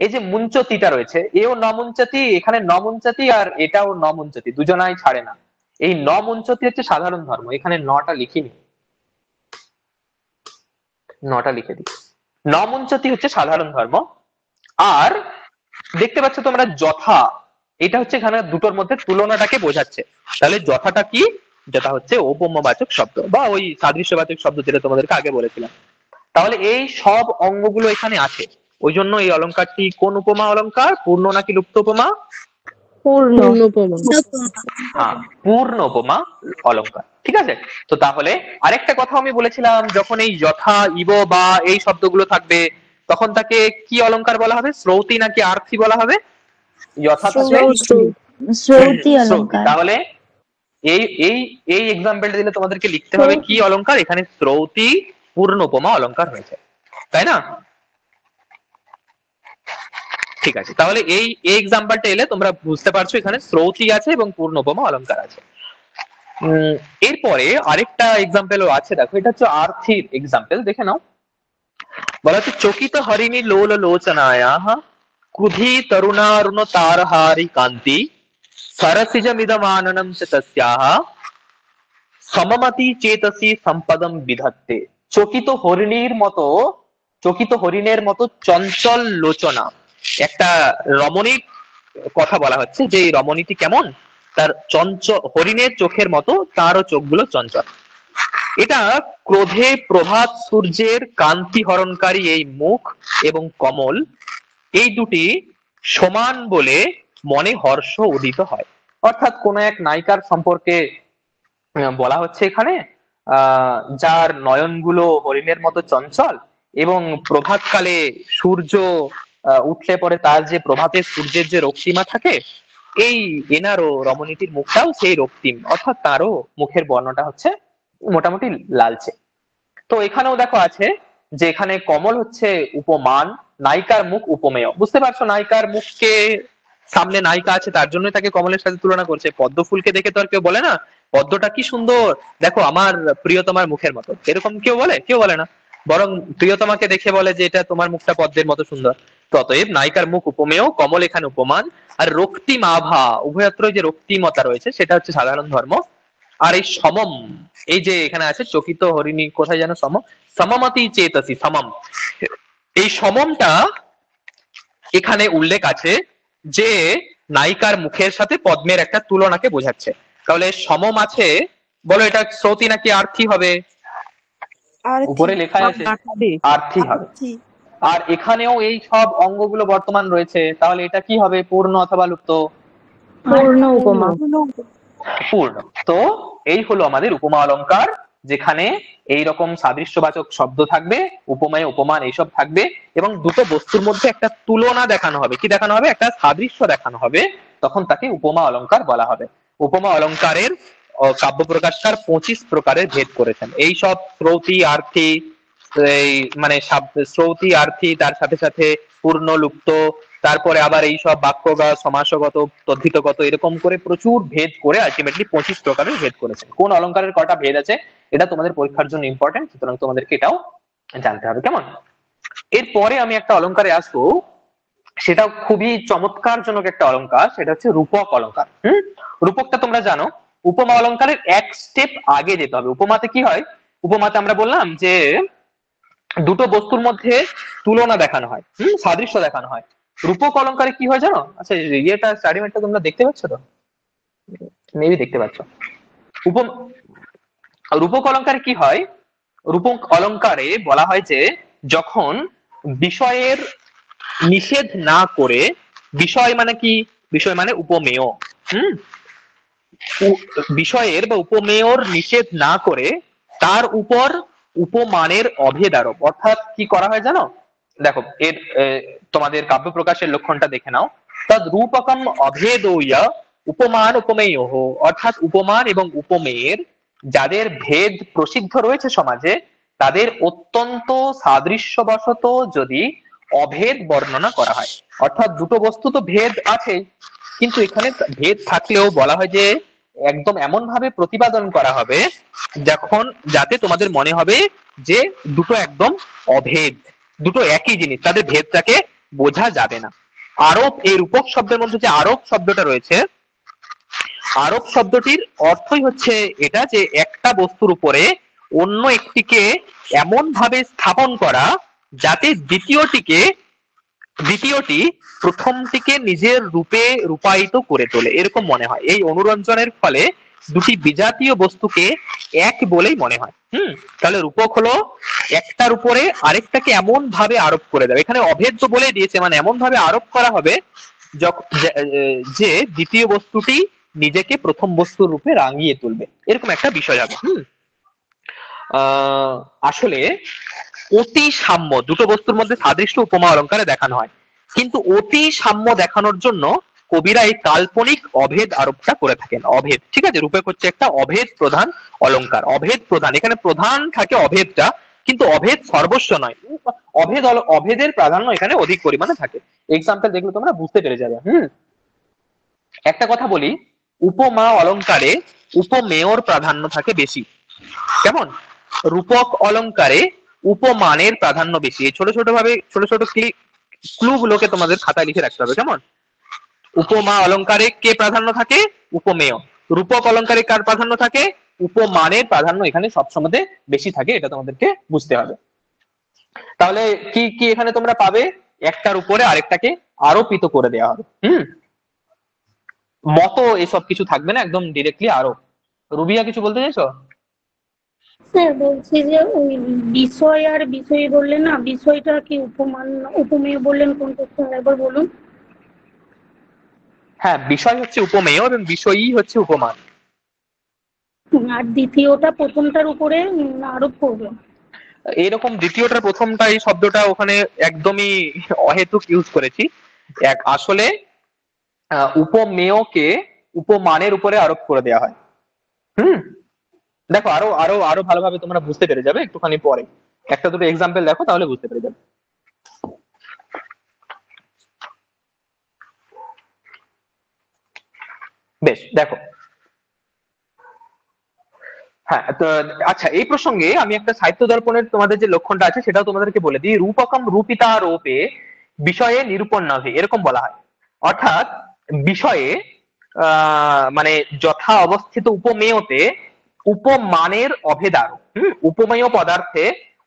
এই যে মুঞ্চতিটা রয়েছে, এও নমুঞ্চতি, এখানে নমুঞ্চতি আর এটাও নমুঞ্চতি, দুজনাই ছাড়ে না। এই নমুঞ্চতি হচ্ছে সাধারণ ধর্ম, এখানে নটা লিখিনি, নটা লিখে দিই। নমুঞ্চতি হচ্ছে সাধারণ ধর্ম। আর দেখতে পাচ্ছ তোমরা যথা, এটা হচ্ছে এখানে দুটোর মধ্যে তুলনাটাকে বোঝাচ্ছে। তাহলে যথাটা কি? যেটা হচ্ছে উপমাবাচক শব্দ বা ওই সাদৃশ্যবাচক শব্দ যেটা তোমাদেরকে আগে বলেছিলাম। তাহলে এই সব অঙ্গগুলো এখানে আছে, ওই জন্য এই অলংকারটি কোন উপমা অলংকার? পূর্ণ নাকি লুপ্ত উপমা? পূর্ণ। হ্যাঁ, পূর্ণ উপমা অলংকার। ঠিক আছে? তো তাহলে আরেকটা কথা আমি বলেছিলাম, যখন এই যথা, ইব বা এই শব্দগুলো থাকবে তখন তাকে কি অলংকার বলা হবে? শ্রৌতি নাকি আর্থি বলা হবে? যথা থাকলে শ্রৌতি অলংকার। তাহলে এই এই এই এক্সাম্পলটা দিলে তোমাদেরকে লিখতে হবে কি অলংকার, এখানে শ্রৌতি পূর্ণ উপমা অলংকার হয়েছে, তাই না? ঠিক আছে, তাহলে এই এক্সাম্পলটা এলে তোমরা বুঝতে পারছো এখানে শ্রৌতি আছে এবং পূর্ণ উপমা অলংকার আছে। এরপরে আরেকটা এক্সাম্পলও আছে, দেখো এটা হচ্ছে আর্থির এক্সাম্পল, দেখে নাও। বলা হচ্ছে চকিত হরিণী লোল লোচনায়াহ ক্রুধি তরুণারুণ তারহারি কান্তি সরসিজমিদমাননম চ তস্যাহ সমমতি চেতসি সম্পদম বিধত্তে। চকিত হরিণের মতো চঞ্চল লোচনা, একটা রমণীর কথা বলা হচ্ছে, যে এই রমণীটি কেমন, তার চঞ্চল হরিণের চোখের মতো তারও চোখগুলো চঞ্চল। এটা ক্রোধে প্রভাত সূর্যের কান্তি হরণকারী এই মুখ এবং কমল, এই দুটি সমান বলে মনে হর্ষ উদিত হয়। অর্থাৎ কোন এক নায়িকার সম্পর্কে বলা হচ্ছে এখানে, যার নয়নগুলো হরিণের মতো চঞ্চল এবং প্রভাতকালে সূর্য উঠলে পরে তার যে প্রভাতের সূর্যের যে রক্তিমা থাকে, এই এনারও রমণীটির মুখটাও সেই রক্তিম, অর্থাৎ তারও মুখের বর্ণটা হচ্ছে মোটামুটি লালচে। তো এখানেও দেখো আছে যে এখানে কমল হচ্ছে উপমান, নায়িকার মুখ উপমেয়। বুঝতে পারছো, নায়িকার মুখকে সামনে নায়িকা আছে তার জন্য তাকে কমলের সাথে তুলনা করছে। পদ্ম ফুলকে দেখে তো আর কেউ বলে না পদ্মটা কি সুন্দর, দেখো আমার প্রিয়তমার মুখের মতো, এরকম কেউ বলে? কেউ বলে না, বরং প্রিয়তমাকে দেখে বলে যে এটা তোমার মুখটা পদ্মের মতো সুন্দর। তো অতএব নায়িকার মুখ উপমেয়, কমল এখানে উপমান। আর রক্তিম আভা, উভয়ত্রই যে রক্তিমতা রয়েছে সেটা হচ্ছে সাধারণ ধর্ম। আর এই সমম, এই যে এখানে আছে চকিত হরিণী, কোথায় যেন সমমতি চেতসি, সমম, এই সমমটা এখানে উল্লেখ আছে যে নায়িকার মুখের সাথে পদ্মের একটা তুলনাকে বোঝাচ্ছে। তাহলে সমম আছে, বলো এটা শ্রৌতি নাকি আর্থি হবে? উপরে লেখা আছে আর্থি হবে। আর এখানেও এই সব অঙ্গগুলো বর্তমান রয়েছে, তাহলে এটা কি হবে, পূর্ণ অথবা লুপ্ত? পূর্ণ উপমা। পূর্ণ। তো এই হলো আমাদের উপমা অলংকার, যেখানে এই রকম সাদৃশ্যবাচক শব্দ থাকবে, উপমেয় উপমান এইসব থাকবে, এবং দুটো বস্তুর মধ্যে একটা তুলনা দেখানো হবে। কি দেখানো হবে? একটা সাদৃশ্য দেখানো হবে, তখন তাকে উপমা অলংকার বলা হবে। উপমা অলংকারের কাব্য প্রকাশকার 25 প্রকারের ভেদ করেছেন। এই সব শ্রৌতি আর্থি, এই মানে শ্রৌতি আর্থি, তার সাথে সাথে পূর্ণ লুপ্ত, তারপরে আবার এই সব বাক্যগত, সমাসগত, তদ্ধিতগত, এরকম করে প্রচুর ভেদ করে আলটিমেটলি 25 প্রকারের ভেদ করেছেন। কোন অলংকারের কটা ভেদ আছে এটা তোমাদের পরীক্ষার জন্য ইম্পর্টেন্ট, সুতরাং তোমাদেরকে এটাও জানতে হবে, কেমন? এরপরে আমি একটা অলংকারে আসবো, সেটা খুবই চমৎকারজনক একটা অলংকার, সেটা হচ্ছে রূপক অলংকার। রূপকটা তোমরা জানো, উপমা অলংকারের এক স্টেপ আগে যেতে হবে। উপমাতে কি হয়? উপমাতে আমরা বললাম যে দুটো বস্তুর মধ্যে তুলনা দেখানো হয়, সাদৃশ্য দেখানো হয়। রূপক অলংকারে কি হয় জানো? আচ্ছা, ইয়েটা স্টাডি মেটটা তোমরা দেখতে পাচ্ছ তো? মেবি দেখতে পাচ্ছ। রূপক অলংকারে কি হয়? রূপক অলংকারে বলা হয় যে যখন বিষয়ের নিষেধ না করে, বিষয় মানে কি? বিষয় মানে উপমেয়। বিষয়ের বা উপমেয়র নিষেধ না করে তার উপর উপমানের অভেদ আরোপ। অর্থাৎ কি করা হয় জানো? দেখো এর তোমাদের কাব্য প্রকাশের লক্ষণটা দেখে নাও। তদ রূপকম অভেদৌয়া উপমান উপমেয়, অর্থাৎ উপমান এবং উপমেয়ের যাদের ভেদ প্রসিদ্ধ রয়েছে সমাজে, তাদের অত্যন্ত সাদৃশ্যবশত যদি অভেদ বর্ণনা করা হয়। অর্থাৎ দুটো বস্তু তো ভেদ আছে, কিন্তু এখানে ভেদ থাকলেও বলা হয় যে একদম এমন ভাবে প্রতিপাদন করা হবে যখন যাতে তোমাদের মনে হবে যে দুটো একদম অভেদ, দুটো একই জিনিস, তাদের ভেদটাকে বোঝা যাবে না। আরোপ, এই রূপক শব্দের মধ্যে যে আরোপ শব্দটা রয়েছে, আরোপ শব্দটির অর্থই হচ্ছে এটা যে একটা বস্তুর উপরে অন্য একটিকে এমন ভাবে স্থাপন করা যাতে দ্বিতীয়টি প্রথমটিকে নিজের রূপে রূপায়িত করে তোলে, এরকম মনে হয়। এই অনুরঞ্জনের ফলে দুটি বিজাতীয় বস্তুকে এক বলেই মনে হয়। তাহলে রূপক হলো একটার উপরে আরেকটাকে এমন ভাবে আরোপ করে দেবে। এখানে অভেদ্য বলে দিয়েছে, মানে এমন ভাবে আরোপ করা হবে যে দ্বিতীয় বস্তুটি নিজেকে প্রথম বস্তুর রূপে রাঙিয়ে তুলবে, এরকম একটা বিষয় হবে। আসলে অতি সাম্য, দুটো বস্তুর মধ্যে সাদৃশ্য উপমা অলংকারে দেখানো হয়, কিন্তু অতি সাম্য দেখানোর জন্য কবিরা এই কাল্পনিক অভেদ আরোপটা করে থাকেন। অভেদ, ঠিক আছে, রূপক হচ্ছে একটা অভেদ প্রধান অলংকার। অভেদ প্রধান, এখানে প্রধান থাকে অভেদটা, কিন্তু অভেদ সর্বস্ব নয়। অভেদের প্রাধান্য এখানে অধিক পরিমাণে থাকে। এক্সাম্পল দেখলে তোমরা বুঝতে পেরে যাবে। একটা কথা বলি, উপমা অলংকারে উপমেয়র প্রাধান্য থাকে বেশি। কেমন? রূপক অলংকারে উপমানের প্রাধান্য বেশি। এই ছোট ছোট ক্লু গুলোকে তোমাদের খাতায় লিখে রাখতে হবে। কেমন? উপমা অলংকারে কে প্রাধান্য থাকে? উপমেয়। রূপক অলংকারে কার প্রাধান্য থাকে? উপমানের প্রাধান্য এখানে সবসময় বেশি থাকে, এটা তোমাদেরকে বুঝতে হবে। তাহলে কি কি এখানে তোমরা পাবে? একটার উপরে আরেকটাকে আরোপিত করে দেওয়া হবে। মতো এসব কিছু থাকবে না, একদম ডিরেক্টলি আরোপ। রুবিয়া কিছু বলতে চাইছো? স্যার বলছি যে ওই বিষয় আর বিষয় বললেন না, বিষয়টা কি উপমান উপমেয় বললেন কোনটা স্যার একবার বলুন। হ্যাঁ, বিষয় হচ্ছে উপমেয় এবং বিষয়ই হচ্ছে উপমান। আর দ্বিতীয়টা প্রথমটার উপরে আরোপ করবেন। এরকম দ্বিতীয়টার প্রথমটা এই শব্দটা ওখানে একদমই অহেতুক ইউজ করেছি। আসলে উপমেয়কে উপমানের উপরে আরোপ করে দেওয়া হয়। হুম দেখো, আরো আরো আরো ভালোভাবে তোমরা বুঝতে পেরে যাবে একটুখানি পরে। একটা দুটো এক্সাম্পল দেখো, তাহলে বুঝতে পেরে যাবে। বেশ, দেখো। হ্যাঁ, তো আচ্ছা, এই প্রসঙ্গে আমি একটা সাহিত্য দর্পণের তোমাদের যে লক্ষণটা আছে সেটাও তোমাদেরকে বলে দিই। রূপকম রূপিতা রূপে বিষয়ে নিরূপণ নহে, এরকম বলা হয়। অর্থাৎ বিষয়ে মানে যথা অবস্থিত উপমেয়তে উপমানের অভেদ আরোপ। উপমেয় পদার্থে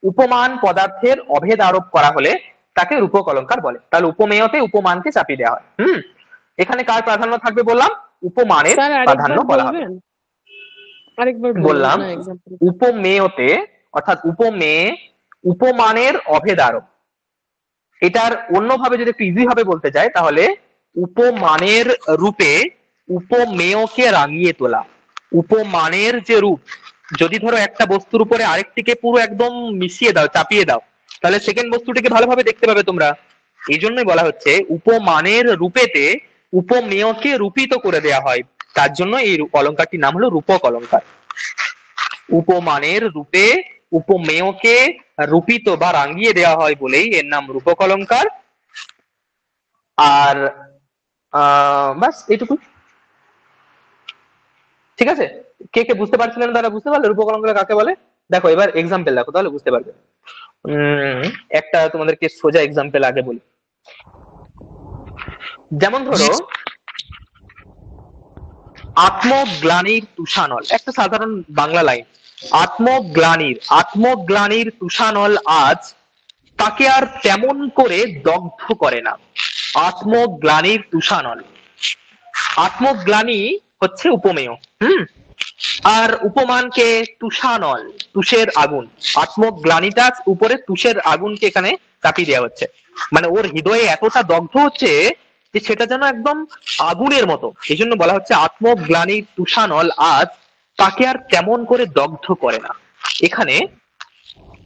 উপমান পদার্থের অভেদ আরোপ করা হলে তাকে রূপক অলংকার বলে। তাহলে উপমেয়তে উপমানকে চাপিয়ে দেওয়া হয়। এখানে কার প্রাধান্য থাকবে বললাম? উপমানের স্যার প্রাধান্য আরেকবার বলা হবে। বলবেন? আরেকবার বললাম না এক্সাম্পল। উপমেয়তে, অর্থাৎ উপমেয় উপমানের অভেদ আরোপ। এটার অন্যভাবে যদি একটু ইজি ভাবে বলতে চাই, তাহলে উপমানের রূপে উপমেয়কে রাঙিয়ে তোলা। উপমানের যে রূপ, যদি ধরো একটা বস্তুর উপরে আরেকটিকে পুরো একদম মিশিয়ে দাও, চাপিয়ে দাও, তাহলে সেকেন্ড বস্তুটিকে ভালোভাবে দেখতে পাবে তোমরা। এই জন্যই বলা হচ্ছে উপমানের রূপেতে উপমেয়কে রূপিত করে দেয়া হয়। তার জন্য এই অলংকারটির নাম হলো রূপক অলংকার। উপমানের রূপে উপমেয়কে রূপিত বা রাঙিয়ে দেওয়া হয় বলেই এর নাম রূপক অলংকার। আর বাস এইটুকু। ঠিক আছে, কে কে বুঝতে পারছিলেন তারা বুঝতে পারলে রূপক অলংকার কাকে বলে? দেখো এবার এক্সাম্পল দেখো, তাহলে বুঝতে পারবে। একটা তোমাদেরকে সোজা এক্সাম্পল আগে বলি। যেমন ধরো, আত্মগ্লানির তুষানল, একটা সাধারণ বাংলা লাইন। আত্মগ্লানির তুষানল আজ তাকে আর তেমন করে দগ্ধ করে না। আত্মগ্লানির তুষানল, আত্মগ্লানি হচ্ছে উপমেয়। আর উপমানকে তুষানল, তুষের আগুন। আত্মগ্লানিটা উপরে তুষের আগুনকে এখানে চাপিয়ে দেওয়া হচ্ছে, মানে ওর হৃদয়ে এতটা দগ্ধ হচ্ছে যে সেটা যেন একদম আগুনের মতো। এই জন্য বলা হচ্ছে আত্মগ্লানির তুষানল আজ তাকে আর তেমন করে দগ্ধ করে না। এখানে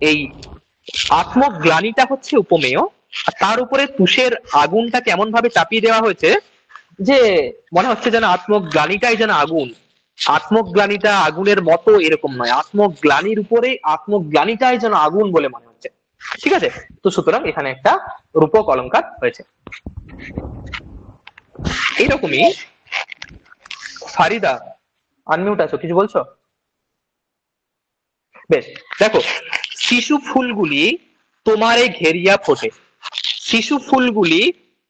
এই আত্মগ্লানিটা হচ্ছে উপমেয়, আর তার উপরে তুষের আগুনটা কেমন ভাবে চাপিয়ে দেওয়া হয়েছে যে মনে হচ্ছে যেন আত্মগ্লানিটাই যেন আগুন। আত্মগ্লানিটা আগুনের মতো এরকম নয়, আত্মগ্লানির উপরে আত্মগ্লানিটাই যেন আগুন বলে মনে হচ্ছে। ঠিক আছে, তো সুতরাং এখানে একটা রূপক অলংকার হয়েছে। এইরকমই ফারিদা, আনমিউট আছো, কিছু বলছো? বেশ, দেখো, শিশু ফুলগুলি তোমারে ঘেরিয়া ফোটে। শিশু ফুলগুলি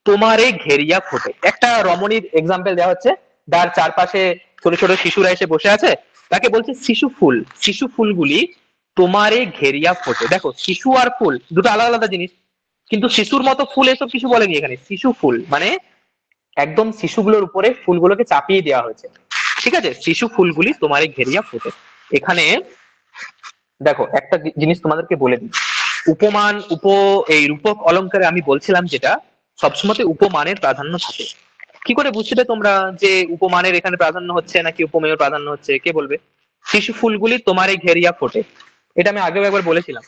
তোমারে ঘেরিয়া ফোটে, একটা রমণীর এক্সাম্পল দেওয়া হচ্ছে, যার চারপাশে ছোট ছোট শিশুরা এসে বসে আছে, তাকে বলছে শিশু ফুল। শিশু ফুলগুলি তোমারে ঘেরিয়া ফোটে। দেখো, শিশু আর ফুল দুটো আলাদা আলাদা জিনিস, কিন্তু শিশুর মতো ফুল এসব কিছু বলেনি এখানে। শিশু ফুল মানে একদম শিশুগুলোর উপরে ফুলগুলোকে চাপিয়ে দেওয়া হয়েছে। ঠিক আছে, শিশু ফুলগুলি তোমারে ঘেরিয়া ফোটে। এখানে দেখো একটা জিনিস তোমাদেরকে বলে দিই, উপমান এই রূপক অলংকারে আমি বলছিলাম যেটা সবসময় উপমানের প্রাধান্য থাকে। কি করে বুঝতে তোমরা যে উপমানের এখানে প্রাধান্য হচ্ছে নাকি উপমেয়ের প্রাধান্য হচ্ছে? কে বলবে? শিশু ফুলগুলি তোমারে ঘেরিয়া ফোটে, এটা আমি আগেও একবার বলেছিলাম।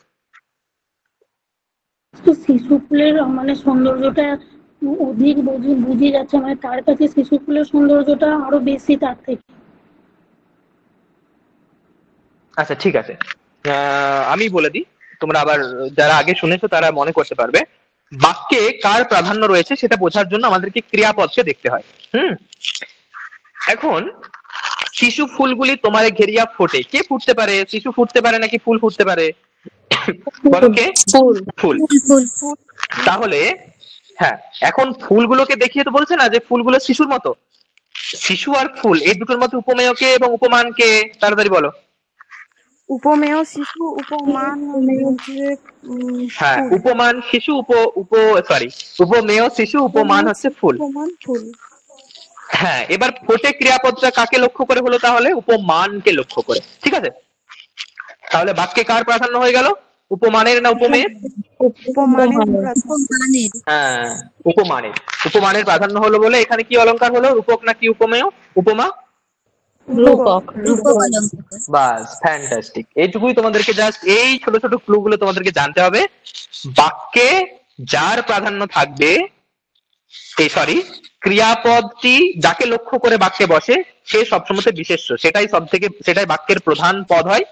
শিশু ফুলের মানে সৌন্দর্যটা অধিক বুঝে যাচ্ছে, মানে তার কাছে শিশুকুলের সৌন্দর্যটা আরো বেশি তার থেকে। আচ্ছা ঠিক আছে, আমি বলে দিই, তোমরা আবার যারা আগে শুনেছো তারা মনে করতে পারবে। বাক্যে কার প্রাধান্য রয়েছে সেটা বোঝার জন্য আমাদেরকে ক্রিয়াপদকে দেখতে হয়। হুম, এখন শিশু ফুলগুলি তোমার ঘেরিয়া ফোটে, কে ফুটতে পারে? শিশু ফুটতে পারে নাকি ফুল ফুটতে পারে? বলো কে? ফুল। ফুল। তাহলে হ্যাঁ, এখন ফুলগুলোকে দেখিয়ে তো বলছে না যে ফুলগুলো শিশুর মতো। শিশু আর ফুল এই দুটোর মধ্যে উপমেয়কে এবং উপমানকে তাড়াতাড়ি বলো। উপমেয় শিশু, উপমান হচ্ছে হ্যাঁ, ফুল। উপমান শিশু, উপ উপ সরি, উপমেয় শিশু, উপমান হচ্ছে ফুল। উপমান ফুল। হ্যাঁ, এবার ফোটে ক্রিয়াপদটা কাকে লক্ষ্য করে হলো? তাহলে উপমানকে লক্ষ্য করে। ঠিক আছে, তাহলে বাক্যে কার প্রাধান্য হয়ে গেল? উপমানের না উপমেয়ের? উপমানের। হ্যাঁ, উপমানের। উপমানের প্রাধান্য হলো বলে এখানে কি অলংকার হলো? রূপক নাকি উপমেয়? উপমা? রূপক। বাস, ফ্যান্টাস্টিক। এইটুকুই তোমাদেরকে, জাস্ট এই ছোট ছোট ক্লু গুলো তোমাদেরকে জানতে হবে। বাক্যে যার প্রাধান্য থাকবে, এই সরি, ক্রিয়াপদটি যাকে লক্ষ্য করে বাক্যে বসে সে সবসময় বিশেষ্য, সেটাই বাক্যের প্রধান পদ হয়।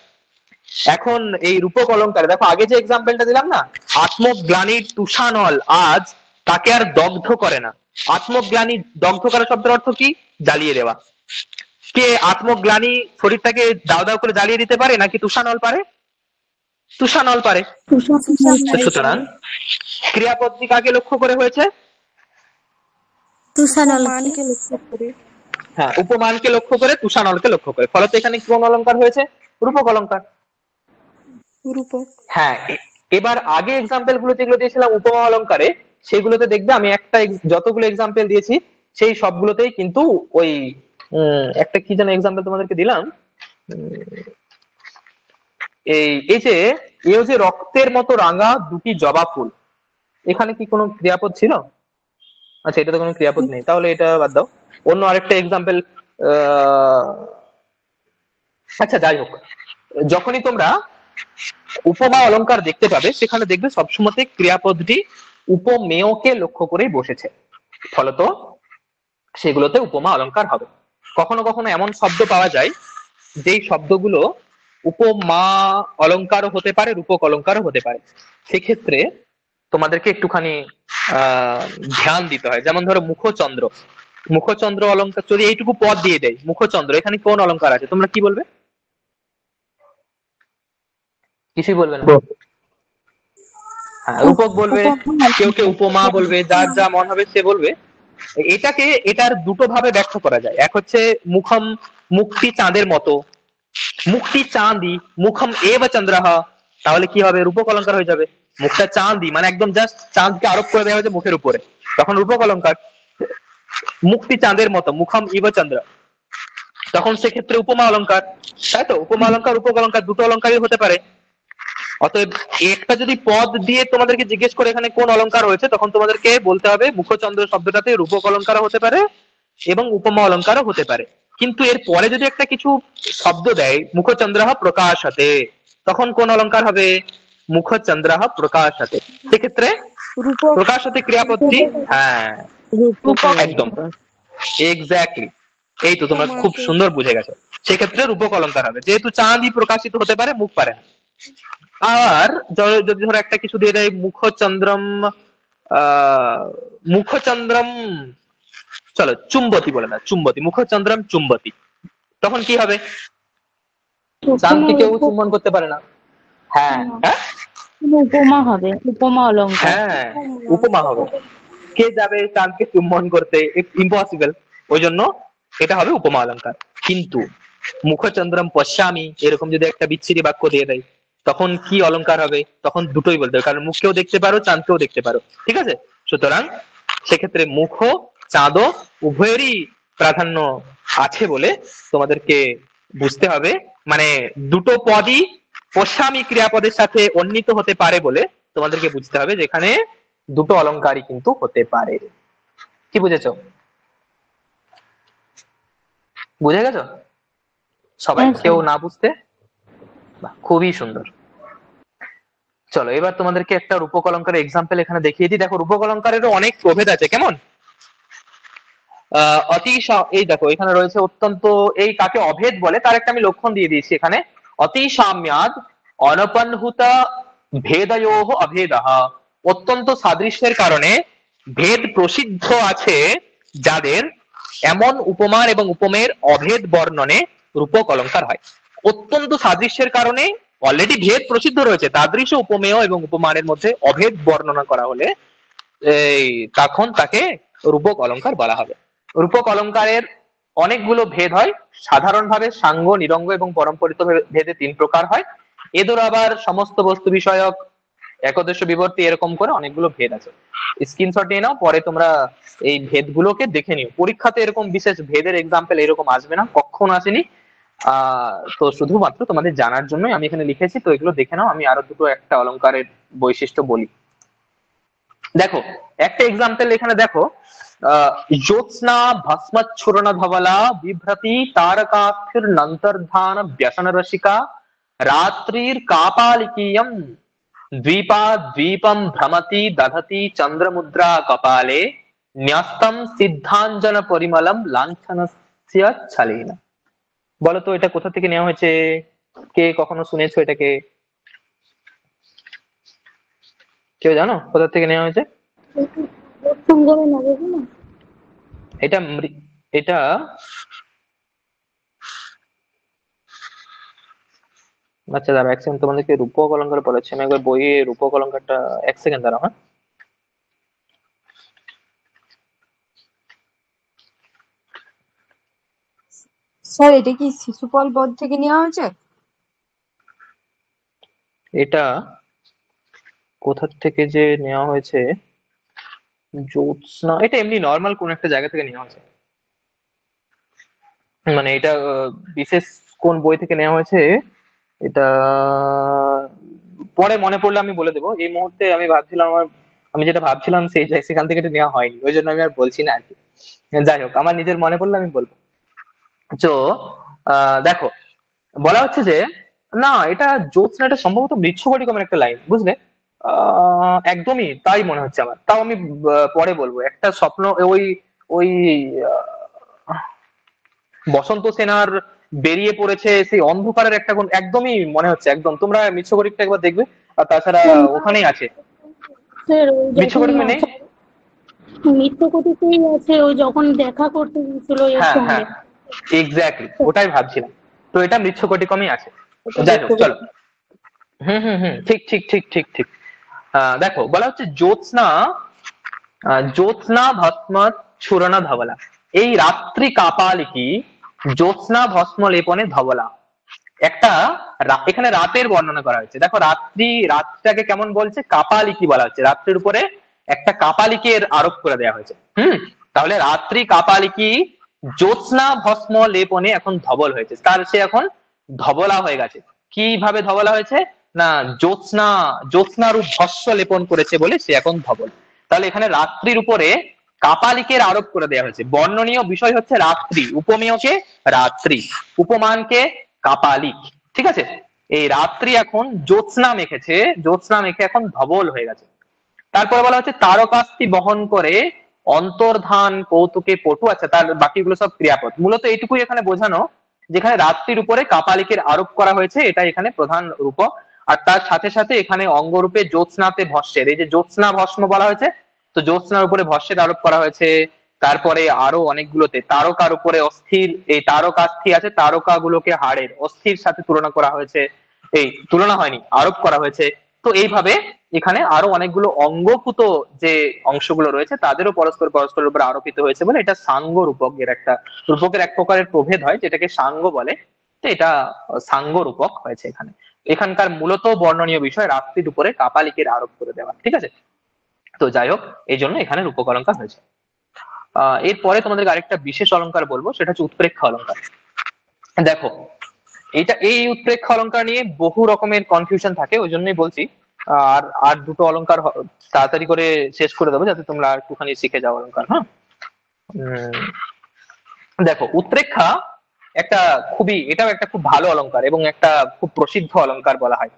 এখন এই রূপক অলংকারে দেখো, আগে যে এক্সাম্পলটা দিলাম না, আত্মগ্লানির তুষানল আজ তাকে আর দগ্ধ করে না। আত্মগ্লানি, দগ্ধ করা শব্দের অর্থ কি? জ্বালিয়ে দেওয়া। কে আত্মগ্লানি শরীরটাকে দাও দাও করে জ্বালিয়ে দিতে পারে নাকি তুষানল পারে? তুষানল পারে। তো সুতরাং ক্রিয়াপদটি কাকে লক্ষ্য করে হয়েছে? উপমানকে লক্ষ্য করে। হ্যাঁ, উপমানকে লক্ষ্য করে, তুষানলকে লক্ষ্য করে। ফলত এখানে কোন অলংকার হয়েছে? রূপক অলংকার। রূপক। হ্যাঁ, এবার আগে এক্সাম্পল গুলো যেগুলো দিয়েছিলাম উপমা অলংকারে, সেগুলোতে দেখবে আমি যতগুলো এক্সাম্পল দিয়েছি সেই সবগুলোতেই কিন্তু ওই একটা কি যেন এক্সাম্পল তোমাদেরকে দিলাম, এই যে এও যে রক্তের মতো রাঙা দুটি জবা ফুল, এখানে কি কোনো ক্রিয়াপদ ছিল? আচ্ছা, এটা তো কোনো ক্রিয়াপদ নেই, তাহলে এটা বাদ দাও। অন্য আরেকটা এক্সাম্পল, আচ্ছা যাই হোক, যখনই তোমরা উপমা অলংকার দেখতে পাবে সেখানে দেখবে সবসময় ক্রিয়াপদটি উপমেয়কে লক্ষ্য করেই বসেছে, ফলত সেগুলোতে উপমা অলংকার হবে। কখনো কখনো এমন শব্দ পাওয়া যায় যেই শব্দগুলো উপমা অলংকারও হতে পারে, রূপক অলংকারও হতে পারে। সেক্ষেত্রে তোমাদেরকে একটুখানি ধ্যান দিতে হয়। যেমন ধরো মুখচন্দ্র, মুখচন্দ্র অলংকার যদি এইটুকু পদ দিয়ে দেয়, মুখচন্দ্র, এখানে কোন অলংকার আছে? তোমরা কি বলবে? কিছুই বলবে না। হ্যাঁ, রূপক বলবে, কেউ কেউ উপমা বলবে, যার যা মন হবে সে বলবে। এটার দুটো ভাবে ব্যাখ্যা করা যায়। এক হচ্ছে মুখম, মুক্তি চাঁদের মতো, মুক্তি চাঁদি, মুখম এব চন্দ্রহ, তাহলে কি হবে? রূপক অলংকার হয়ে যাবে। মুখটা চাঁদি মানে একদম জাস্ট চাঁদকে আরোপ করে দেওয়া হয়েছে মুখের উপরে, তখন রূপক অলংকার। মুক্তি চাঁদের মতো, মুখম ইব চন্দ্র, তখন সেক্ষেত্রে উপমা অলংকার। তাই তো, উপমা অলংকার, রূপক অলংকার দুটো অলংকারই হতে পারে। অতএব একটা যদি পদ দিয়ে তোমাদেরকে জিজ্ঞেস করে এখানে কোন অলংকার হয়েছে, তখন তোমাদেরকে বলতে হবে মুখচন্দ্র শব্দটাতে রূপক অলংকারও হতে পারে এবং উপমা অলংকারও হতে পারে। কিন্তু এর পরে যদি একটা কিছু শব্দ দেয়, মুখচন্দ্রঃ প্রকাশতে, তখন কোন অলংকার হবে? মুখচন্দ্রঃ প্রকাশতে। সেক্ষেত্রে রূপক। প্রকাশতে ক্রিয়াপদটি, হ্যাঁ রূপক। একদম এক্স্যাক্টলি, এই তো তোমরা খুব সুন্দর বুঝে গেছো। সেক্ষেত্রে রূপক অলংকার হবে, যেহেতু চাঁদই প্রকাশিত হতে পারে, মুখ পারে না। আর যদি ধরো একটা কিছু দিয়ে দেয় মুখচন্দ্রম, মুখচন্দ্রম, চলো চুম্বতী বলে না, চুম্বতী, মুখচন্দ্রম চুম্বতী, তখন কি হবে? চাঁদকে কেউ চুম্বন করতে পারে না। হ্যাঁ হ্যাঁ, উপমা হবে, উপমা অলংকার। হ্যাঁ উপমা হবে। কে যাবে চাঁদকে চুম্বন করতে? ইম্পসিবল। ওই জন্য এটা হবে উপমা অলংকার। কিন্তু মুখচন্দ্রম পশ্যামি এরকম যদি একটা বিচ্ছিরি বাক্য দিয়ে দেয়, তখন কি অলংকার হবে? তখন দুটোই বলতে হবে, কারণ মুখকেও দেখতে পারো, চাঁদকেও দেখতে পারো। ঠিক আছে, সুতরাং সেক্ষেত্রে মুখ, চাঁদও উভয়েরই প্রাধান্য আছে বলে তোমাদেরকে বুঝতে হবে। মানে দুটো পদই পশ্যামি ক্রিয়াপদের সাথে অন্বিত হতে পারে বলে তোমাদেরকে বুঝতে হবে, যেখানে দুটো অলংকারই কিন্তু হতে পারে। কি বুঝেছো? বুঝে গেছো সবাই? কেউ না বুঝতে? বাহ, খুবই সুন্দর। চলো এবার তোমাদেরকে একটা রূপক অলংকারের এক্সাম্পল এখানে দেখিয়ে দিই। দেখো রূপক অলংকারেরও অনেক প্রভেদ আছে, কেমন? এই দেখো এখানে রয়েছে অত্যন্ত, এই কাকে অভেদ বলে তার একটা আমি লক্ষণ দিয়ে দিয়েছি এখানে। অতি সাম্যাদ অনপনহুতা ভেদয়োহ অভেদঃ, অত্যন্ত সাদৃশ্যের কারণে ভেদ প্রসিদ্ধ আছে যাদের, এমন উপমার এবং উপমেয়ের অভেদ বর্ণনে রূপক অলংকার হয়। অত্যন্ত সাদৃশ্যের কারণে অলরেডি ভেদ প্রসিদ্ধ রয়েছে, তাদৃশ উপমেয় এবং উপমানের মধ্যে অভেদ বর্ণনা করা হলে এই তখন তাকে রূপক অলংকার বলা হবে। রূপক অলংকারের অনেকগুলো ভেদ হয়, সাধারণভাবে সাঙ্গ, নিরঙ্গ এবং পরম্পরিত ভেদে 3 প্রকার হয়। এদের আবার সমস্ত বস্তু বিষয়ক, একদেশ বিবর্তী, এরকম করে অনেকগুলো ভেদ আছে। স্ক্রিনশট নিয়ে নাও, পরে তোমরা এই ভেদগুলোকে দেখে নিও। পরীক্ষাতে এরকম বিশেষ ভেদের এক্সাম্পল এরকম আসবে না, কখনো আসেনি। তো শুধুমাত্র তোমাদের জানার জন্যই আমি এখানে লিখেছি, তো এগুলো দেখে নাও। আমি আরো দুটো একটা অলংকারের বৈশিষ্ট্য বলি। দেখো একটা এক্সাম্পল এখানে দেখো, জ্যোৎস্না ভস্মচ্ছুরণ ধবলা বিভ্রতি তারকাক্ষির নন্তর্ধান ব্যসন রসিকা রাত্রির কাপালিकीयं দ্বীপা দ্বীপম ভ্রমতি দধতি চন্দ্রমুদ্রা কপালে ন্যস্তম সিদ্ধাঞ্জন পরিমলম লাঞ্ছনস্য ছলেন। বলো তো এটা কোথা থেকে নেওয়া হয়েছে? কে কখনো শুনেছো এটাকে? কেউ জানো কোথা থেকে নেওয়া হয়েছে? সঙ্গমে না বুঝলি না? এটা এটা আচ্ছা দাঁড়া এক সেকেন্ড, তোমাদেরকে রূপক অলংকার বলেছি আমি একবার বইয়ে, রূপক অলংকারটা এক সেকেন্ড দাঁড়াও। হ্যাঁ স্যার এটা কি শিশুপাল বধ থেকে নেওয়া হয়েছে? এটা কোথা থেকে যে নেওয়া হয়েছে, জ্যোৎস্না, এটা এমনি নর্মাল কোন একটা জায়গা থেকে নেওয়া হয়েছে। মানে এটা বিশেষ কোন বই থেকে নেওয়া হয়েছে এটা পরে মনে পড়লে আমি বলে দেবো। এই মুহূর্তে আমি ভাবছিলাম আমি যেটা ভাবছিলাম সেখান থেকে এটা নেওয়া হয়নি, ওই জন্য আমি আর বলছি না আর কি। যাই হোক, আমার নিজের মনে পড়লে আমি বলবো। তো দেখো বলা হচ্ছে যে না, এটা জ্যোৎস্না, এটা সম্ভবত মৃচ্ছকটিকমের একটা লাইন, বুঝলে? একদমই তাই মনে হচ্ছে আমার, তাও আমি পরে বলবো। একটা স্বপ্ন, ওই ওই বসন্ত সেনার বেরিয়ে পড়েছে সেই অন্ধকারের একটা কোন, একদমই মনে হচ্ছে একদম। তোমরা মৃচ্ছকটিকটা একবার দেখবে, আর তাছাড়া ওখানেই আছে। স্যার ওই যখন মৃচ্ছকটিকমে নেই? মিত্রকূটেই আছে, ওই যখন দেখা করতে গেছিল এর হ্যাঁ সঙ্গে। হ্যাঁ, এক্স্যাক্টলি ওটাই ভাবছিলাম। তো এটা মৃচ্ছকটিকমই আছে। যাই হোক চলো। হুম, ঠিক ঠিক ঠিক ঠিক ঠিক। দেখো বলা হচ্ছে জ্যোৎস্না, জ্যোৎস্না ভস্ম ছুরনা ধবলা, এই রাত্রি কাপালিকি জ্যোৎস্না ভস্ম লেপনে ধবলা। একটা এখানে রাতের বর্ণনা করা হয়েছে। দেখো রাতটাকে কেমন বলছে, কাপালিকি বলা হচ্ছে, রাত্রির উপরে একটা কাপালিকের আরোপ করে দেওয়া হয়েছে। তাহলে রাত্রি কাপালিকি জ্যোৎস্না ভস্ম লেপনে এখন ধবল হয়েছে, তার সে এখন ধবলা হয়ে গেছে। কিভাবে ধবলা হয়েছে? না, জ্যোৎস্না রূপ ভস্ম লেপন করেছে বলে সে এখন ধবল। তাহলে এখানে রাত্রির উপরে কাপালিকের আরোপ করে দেওয়া হয়েছে। বর্ণনীয় বিষয় হচ্ছে রাত্রি, উপমেয়কে রাত্রি, উপমানকে কাপালিক। ঠিক আছে, এই রাত্রি এখন জ্যোৎস্না মেখেছে, জ্যোৎস্না মেখে এখন ধবল হয়ে গেছে। তারপরে বলা হচ্ছে তারকাস্তি বহন করে অন্তর্ধান কৌতুকে পটু। আচ্ছা, তার বাকিগুলো সব ক্রিয়াপদ। মূলত এইটুকুই এখানে বোঝানো, যেখানে রাত্রির উপরে কাপালিকের আরোপ করা হয়েছে, এটা এখানে প্রধান রূপক। আর তার সাথে সাথে এখানে অঙ্গরূপে জ্যোৎস্নাতে ভস্যের, এই যে জ্যোৎস্না ভস্ম বলা হয়েছে, তো জ্যোৎস্নার উপরে ভস্যের আরোপ করা হয়েছে। তারপরে আরো অনেকগুলোতে তারকার উপরে অস্থির, এই তারকাস্থি আছে, তারকা গুলোকে হাড়ের অস্থির সাথে তুলনা করা হয়েছে, এই তুলনা হয়নি, আরোপ করা হয়েছে। তো এইভাবে এখানে আরো অনেকগুলো অঙ্গভূত যে অংশগুলো রয়েছে তাদেরও পরস্পর পরস্পরের উপর আরোপিত হয়েছে বলে এটা সাঙ্গ রূপকের একটা, রূপকের এক প্রকারের প্রভেদ হয় যেটাকে সাঙ্গ বলে। তো এটা সাঙ্গ রূপক হয়েছে এখানে। এখানকার মূলত বর্ণনীয় বিষয় রাত্রির উপরে কাপালিকের আরোপ করে দেওয়া। ঠিক আছে, তো যাই হোক, এই জন্য এখানে রূপক অলংকার হয়েছে। এরপরে তোমাদেরকে আরেকটা বিশেষ অলংকার বলবো, সেটা হচ্ছে উৎপ্রেক্ষা অলংকার। দেখো এই উৎপ্রেক্ষা অলংকার নিয়ে বহু রকমের কনফিউশন থাকে, ওই জন্যই বলছি। আর আর দুটো অলংকার তাড়াতাড়ি করে শেষ করে দেবো যাতে তোমরা একটুখানি শিখে যাও অলংকার। হ্যাঁ, দেখো উৎপ্রেক্ষা একটা এটাও একটা খুব ভালো অলংকার এবং একটা খুব প্রসিদ্ধ অলংকার বলা হয়।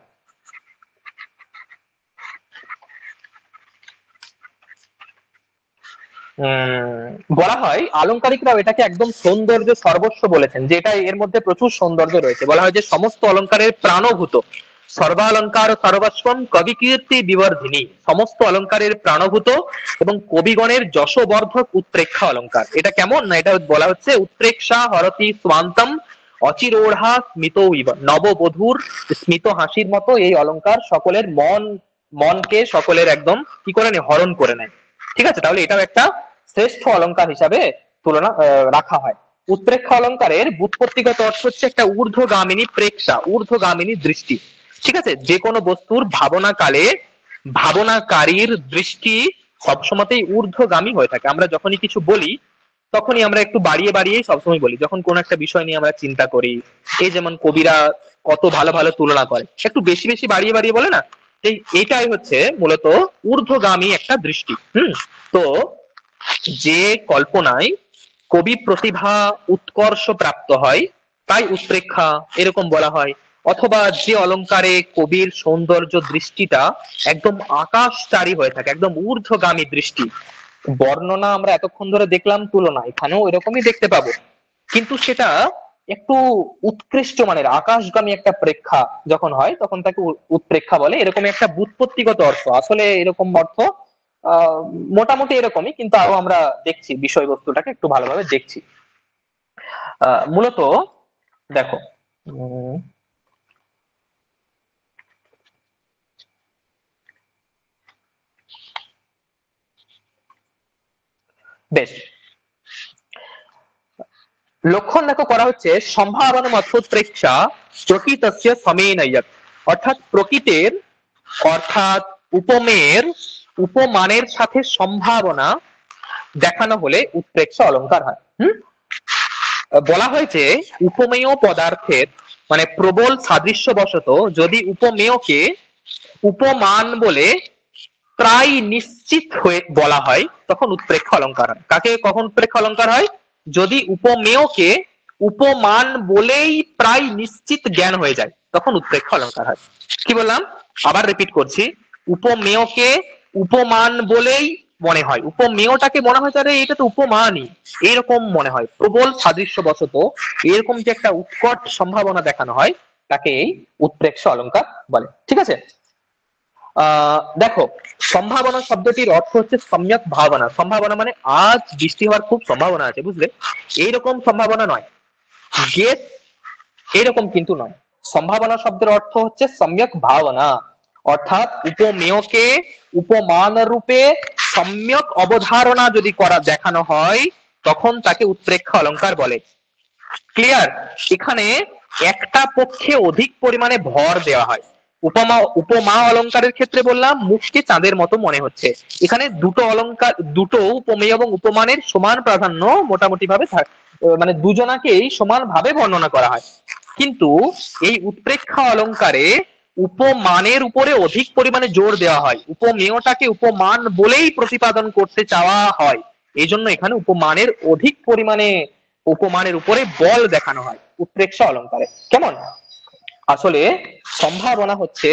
বলা হয় আলংকারিকরাও এটাকে একদম সৌন্দর্য সর্বস্ব বলেছেন, যে এটা এর মধ্যে প্রচুর সৌন্দর্য রয়েছে। বলা হয় যে সমস্ত অলংকারের প্রাণভূত, সর্বালঙ্কার সর্বস্বম কবি কীর্তি বিবর্ধিনী, সমস্ত অলংকারের প্রাণভূত এবং কবিগণের যশবর্ধক উৎপ্রেক্ষা অলংকার। এটা কেমন না, এটা বলা হচ্ছে উৎপ্রেক্ষা হরতি স্বান্তম অচিরোঢ়া স্মিত নববধূর স্মিত হাসির মতো এই অলংকার সকলের মনকে সকলের একদম কি করে নেয়, হরণ করে নেয়। ঠিক আছে, তাহলে এটাও একটা শ্রেষ্ঠ অলংকার হিসাবে তুলনা রাখা হয়। উৎপ্রেক্ষা অলংকারের ব্যুৎপত্তিগত অর্থ হচ্ছে একটা ঊর্ধ্বগামিনী প্রেক্ষা, ঊর্ধ্বগামিনী দৃষ্টি। ঠিক আছে, যে কোনো বস্তুর ভাবনাকালে ভাবনাকারীর দৃষ্টি সবসময়তেই ঊর্ধ্বগামী হয়ে থাকে। আমরা যখনই কিছু বলি তখনই আমরা একটু বাড়িয়ে বাড়িয়েই সবসময় বলি, যখন কোন একটা বিষয় নিয়ে আমরা চিন্তা করি। এই যেমন কবিরা কত ভালো ভালো তুলনা করে, একটু বেশি বেশি বাড়িয়ে বাড়িয়ে বলে না, এইটাই হচ্ছে মূলত ঊর্ধ্বগামী একটা দৃষ্টি। তো যে কল্পনায় কবি প্রতিভা উৎকর্ষ প্রাপ্ত হয় তাই উৎপ্রেক্ষা এরকম বলা হয়। অথবা যে অলংকারে কবির সৌন্দর্য দৃষ্টিটা একদম আকাশচারী হয়ে থাকে, একদম ঊর্ধ্বগামী দৃষ্টি। বর্ণনা আমরা এতক্ষণ ধরে দেখলাম তুলনা, এখানেও এরকমই দেখতে পাবো, কিন্তু সেটা একটু উৎকৃষ্ট মানের আকাশগামী একটা প্রেক্ষা যখন হয় তখন তাকে উৎপ্রেক্ষা বলে। এরকম একটা ব্যুৎপত্তিগত অর্থ, আসলে এরকম অর্থ আহ মোটামুটি এরকমই, কিন্তু আরো আমরা দেখছি বিষয়বস্তুটাকে একটু ভালোভাবে দেখছি। মূলত দেখো, বেশ লক্ষণ দেখো করা হচ্ছে সম্ভাবনা মতোৎপ্রেক্ষা প্রকৃতস্য সমেনয়ৎ, অর্থাৎ প্রকৃতির অর্থাৎ উপমেয়ের উপমানের সাথে সম্ভাবনা দেখানো হলে উৎপ্রেক্ষা অলংকার হয়। বলা হয়েছে উপমেয় পদার্থের মানে প্রবল সাদৃশ্যবশত যদি উপমেয়কে উপমান বলে প্রায় নিশ্চিত হয়ে বলা হয় তখন উৎপ্রেক্ষা অলংকার হয়। কাকে কখন উৎপ্রেক্ষা অলংকার হয়? যদি উপমেয়কে উপমান বলেই প্রায় নিশ্চিত জ্ঞান হয়ে যায় তখন উৎপ্রেক্ষা অলংকার হয়। কি বললাম, আবার রিপিট করছি, উপমেয়কে উপমান বলেই মনে হয়, উপমেয়টাকে মনে হয় তাহলে এটা তো উপমানই, এইরকম মনে হয়, প্রবল সাদৃশ্যবশত এরকম যে একটা উৎকট সম্ভাবনা দেখানো হয় তাকে এই উৎপ্রেক্ষা অলংকার বলে। ঠিক আছে, দেখো সম্ভাবনা শব্দটির অর্থ হচ্ছে সম্যক ভাবনা। সম্ভাবনা মানে আজ বৃষ্টি হওয়ার খুব সম্ভাবনা আছে, বুঝলে, এইরকম সম্ভাবনা নয়, গেস এরকম কিন্তু নয়। সম্ভাবনা শব্দের অর্থ হচ্ছে সম্যক ভাবনা, অর্থাৎ উপমেয়কে উপমান রূপে সম্যক অবধারণা যদি করা দেখানো হয় তখন তাকে উৎপ্রেক্ষা অলংকার বলে। ক্লিয়ার? এখানে একটা পক্ষে অধিক পরিমাণে ভর দেওয়া হয়। উপমা অলংকারের ক্ষেত্রে বললাম মুখকে চাঁদের মতো মনে হচ্ছে, এখানে দুটো অলংকার, দুটো উপমেয় এবং উপমানের সমান প্রাধান্য মোটামুটি ভাবে মানে দুজনাকেই সমান ভাবে বর্ণনা করা হয়। কিন্তু এই উৎপ্রেক্ষা অলংকারে উপমানের উপরে অধিক পরিমাণে জোর দেওয়া হয়, উপমেয়টাকে উপমান বলেই প্রতিপাদন করতে চাওয়া হয়, এই জন্য এখানে উপমানের অধিক পরিমাণে উপমানের উপরে বল দেখানো হয় উৎপ্রেক্ষা অলংকারে। কেমন? আসলে সম্ভাবনা হচ্ছে,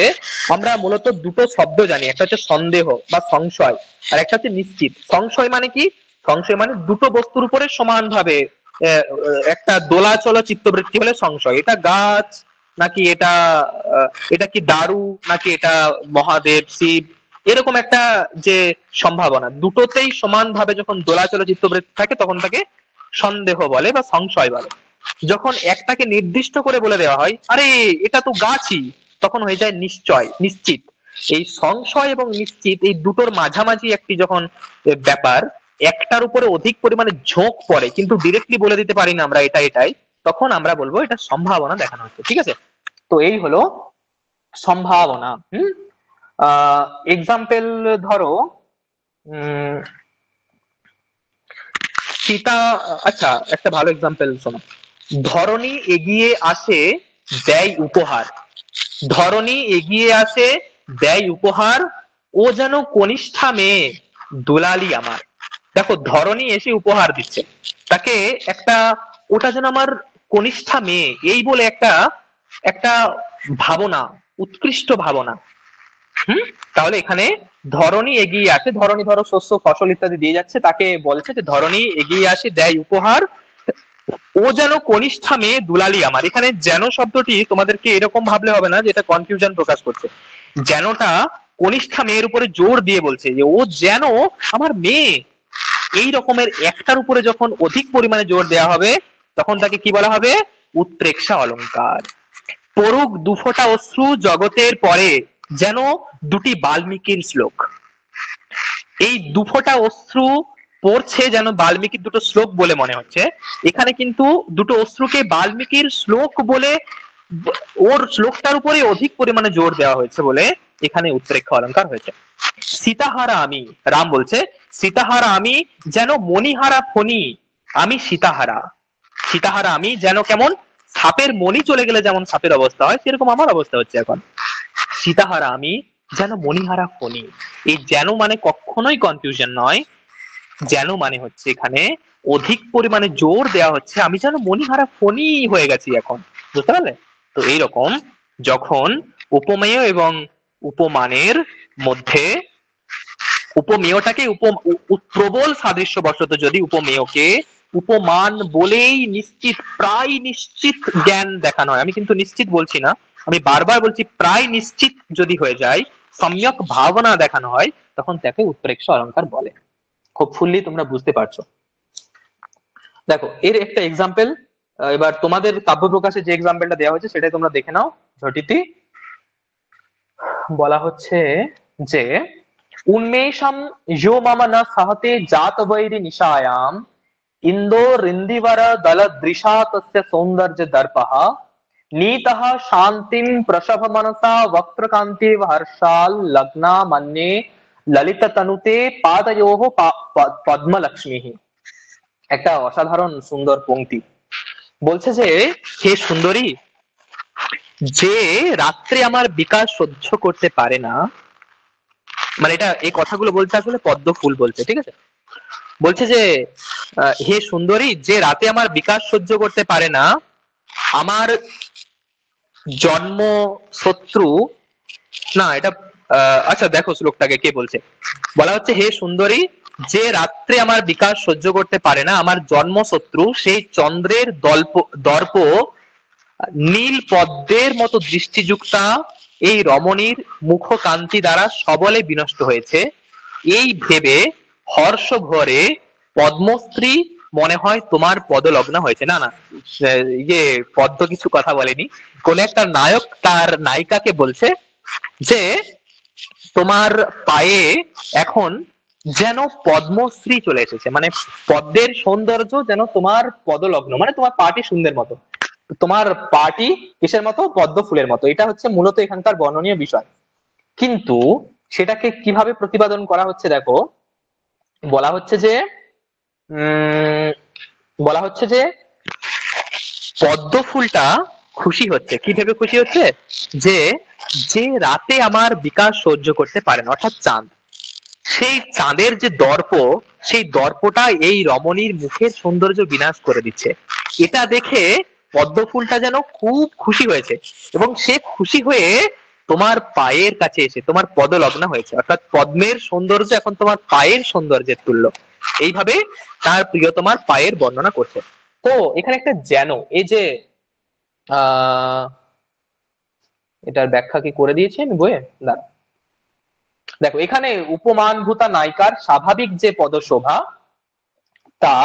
আমরা মূলত দুটো শব্দ জানি, একটা হচ্ছে সন্দেহ বা সংশয় আর একটা হচ্ছে নিশ্চিত। সংশয় মানে কি? সংশয় মানে দুটো বস্তুর উপরে সমানভাবে একটা দোলাচল চিত্তবৃত্তি হলে সংশয়, এটা গাছ নাকি এটা কি দারু নাকি এটা মহাদেব শিব, এরকম একটা যে সম্ভাবনা দুটোতেই সমানভাবে যখন দোলাচল চিত্তবৃত্তি থাকে তখন তাকে সন্দেহ বলে বা সংশয় বলে। যখন একটাকে নির্দিষ্ট করে বলে দেওয়া হয় আরে এটা তো গাছই, তখন হয়ে যায় নিশ্চয়, নিশ্চিত। এই সংশয় এবং নিশ্চিত এই দুটোর মাঝামাঝি একটি যখন ব্যাপার, একটার উপরে অধিক পরিমাণে ঝোঁক পড়ে কিন্তু ডিরেক্টলি বলে দিতে পারি না আমরা এটা এটাই, তখন আমরা বলবো এটা সম্ভাবনা দেখানো হচ্ছে। ঠিক আছে, তো এই হলো সম্ভাবনা। এক্সাম্পল ধরো সীতা, আচ্ছা একটা ভালো এক্সাম্পল শোনো, ধরণী এগিয়ে আসে দেয় উপহার, ধরণী এগিয়ে আসে দেয় উপহার, ও যেন কনিষ্ঠা মেয়ে দুলালি আমার। দেখো ধরণী এসে উপহার দিচ্ছে তাকে, একটা ওটা যেন আমার কনিষ্ঠা মেয়ে, এই বলে একটা একটা ভাবনা, উৎকৃষ্ট ভাবনা, তাহলে এখানে ধরণী এগিয়ে আসে, ধরণী ধরো শস্য ফসল ইত্যাদি দিয়ে যাচ্ছে, তাকে বলছে যে ধরণী এগিয়ে আসে দেয় উপহার, ও যেন কনিষ্ঠা মেয়ে দুলালি আমার। এখানে যেন শব্দটি তোমাদেরকে এরকম ভাবলে হবে না যে এটা কনফিউশন প্রকাশ করছে। যেনটা কনিষ্ঠা মেয়ের উপরে জোর দিয়ে বলছে যে ও যেন আমার মেয়ে। এই রকমের একটার উপরে যখন অধিক পরিমাণে জোর দেওয়া হবে তখন তাকে কি বলা হবে? উৎপ্রেক্ষা অলংকার। পড়ুক দুফোঁটা অশ্রু জগতের পরে, যেন দুটি বাল্মীকির শ্লোক। এই দুফোঁটা অশ্রু পড়ছে যেন বাল্মীকির দুটো শ্লোক বলে মনে হচ্ছে। এখানে কিন্তু দুটো অশ্রুকে বাল্মীকির শ্লোক বলে, ওর শ্লোকটার উপরে অধিক পরিমাণে জোর দেওয়া হয়েছে বলে এখানে উৎপ্রেক্ষা অলংকার হয়েছে। সীতাহারা আমি, রাম বলছে সীতাহারা আমি যেন মণিহারা ফণি, আমি সীতাহারা। সীতাহারা আমি যেন কেমন? সাপের মণি চলে গেলে যেমন সাপের অবস্থা হয় সেরকম আমার অবস্থা হচ্ছে এখন। সীতাহারা আমি যেন মণিহারা ফণি। এই যেন মানে কখনোই কনফিউশন নয়, যেন মানে হচ্ছে এখানে অধিক পরিমাণে জোর দেওয়া হচ্ছে, আমি যেন মণিহারা ফণি হয়ে গেছি এখন। বুঝতে পারলে? তো এইরকম যখন উপমেয় এবং উপমানের মধ্যে উপমেয়টাকে প্রবল সাদৃশ্য বশত যদি উপমেয়কে উপমান বলেই নিশ্চিত, প্রায় নিশ্চিত জ্ঞান দেখানো হয়, আমি কিন্তু নিশ্চিত বলছি না, আমি বারবার বলছি প্রায় নিশ্চিত যদি হয়ে যায়, সম্যক ভাবনা দেখানো হয়, তখন তাকে উৎপ্রেক্ষা অলংকার বলে। খুব ফুললি তোমরা বুঝতে পারছো। দেখো এর একটা এক্সাম্পল, এবার তোমাদের কাব্য প্রকাশে যে এক্সাম্পলটা দেওয়া হয়েছে সেটাই তোমরা দেখে নাও ঝটিতি। বলা হচ্ছে যে উন্মেষম यो मम न सहते जातवैरि निशायाम इंदोरिंदिवर दल दृशा तस्य सौंदर्य दर्पः नीतः शांतिं प्रसभ मनसा वक्त्रकांति हर्षाल लग्ना मन्ये ललित तनुते पादयोः पद्मलक्ष्मी। একটা অসাধারণ সুন্দর পংক্তি বলছে যে হে সুন্দরী, যে রাত্রে আমার বিকাশ সহ্য করতে পারে না, মানে এটা এই কথাগুলো বলছে আসলে পদ্ম ফুল বলছে, ঠিক আছে? বলছে যে হে সুন্দরী, যে রাতে আমার বিকাশ সহ্য করতে পারে না, আমার জন্ম শত্রু, না এটা আচ্ছা দেখো শ্লোকটাকে কে বলছে। বলা হচ্ছে হে সুন্দরী, যে রাত্রে আমার বিকাশ সহ্য করতে পারে না, আমার জন্ম শত্রু সেই চন্দ্রের দর্প নীল পদ্মের মতো দৃষ্টিযুক্তা এই রমণীর মুখকান্তি দ্বারা সবলে বিনষ্ট হয়েছে, এই ভেবে হর্ষ ভরে পদ্মশ্রী মনে হয় তোমার পদলগ্ন হয়েছে। না না, ইয়ে পদ্ম কিছু কথা বলেনি, কোন একটা নায়ক তার নায়িকাকে বলছে যে তোমার পায়ে এখন যেন পদ্মশ্রী চলে এসেছে, মানে পদ্মের সৌন্দর্য যেন তোমার পদলগ্ন, মানে তোমার পাটি সুন্দর মতো, তোমার পাটি কিসের মতো? পদ্ম ফুলের মতো। এটা হচ্ছে মূলত এখানকার বর্ণনীয় বিষয়। কিন্তু সেটাকে কিভাবে প্রতিপাদন করা হচ্ছে দেখো, বলা হচ্ছে যে বলা হচ্ছে যে পদ্ম ফুলটা খুশি হচ্ছে, কি ভেবে খুশি হচ্ছে? যে যে রাতে আমার বিকাশ সহ্য করতে পারে না, অর্থাৎ চাঁদ, সেই চাঁদের যে দর্প, সেই দর্পটা এই রমণীর মুখের সৌন্দর্য বিনাশ করে দিচ্ছে। এটা দেখে পদ্ম ফুলটা যেন খুব খুশি হয়েছে এবং সে খুশি হয়ে তোমার পায়ের কাছে এসে তোমার পদলগ্ন হয়েছে, অর্থাৎ পদ্মের সৌন্দর্য এখন তোমার পায়ের সৌন্দর্যের তুল্য। এইভাবে তার প্রিয় তোমার পায়ের বর্ণনা করছে। তো এখানে একটা যেন, এই যে এটার ব্যাখ্যা কি করে দিয়েছি আমি বইয়ে? না দেখো, এখানে উপমানভূতা নায়িকার স্বাভাবিক যে পদশোভা তা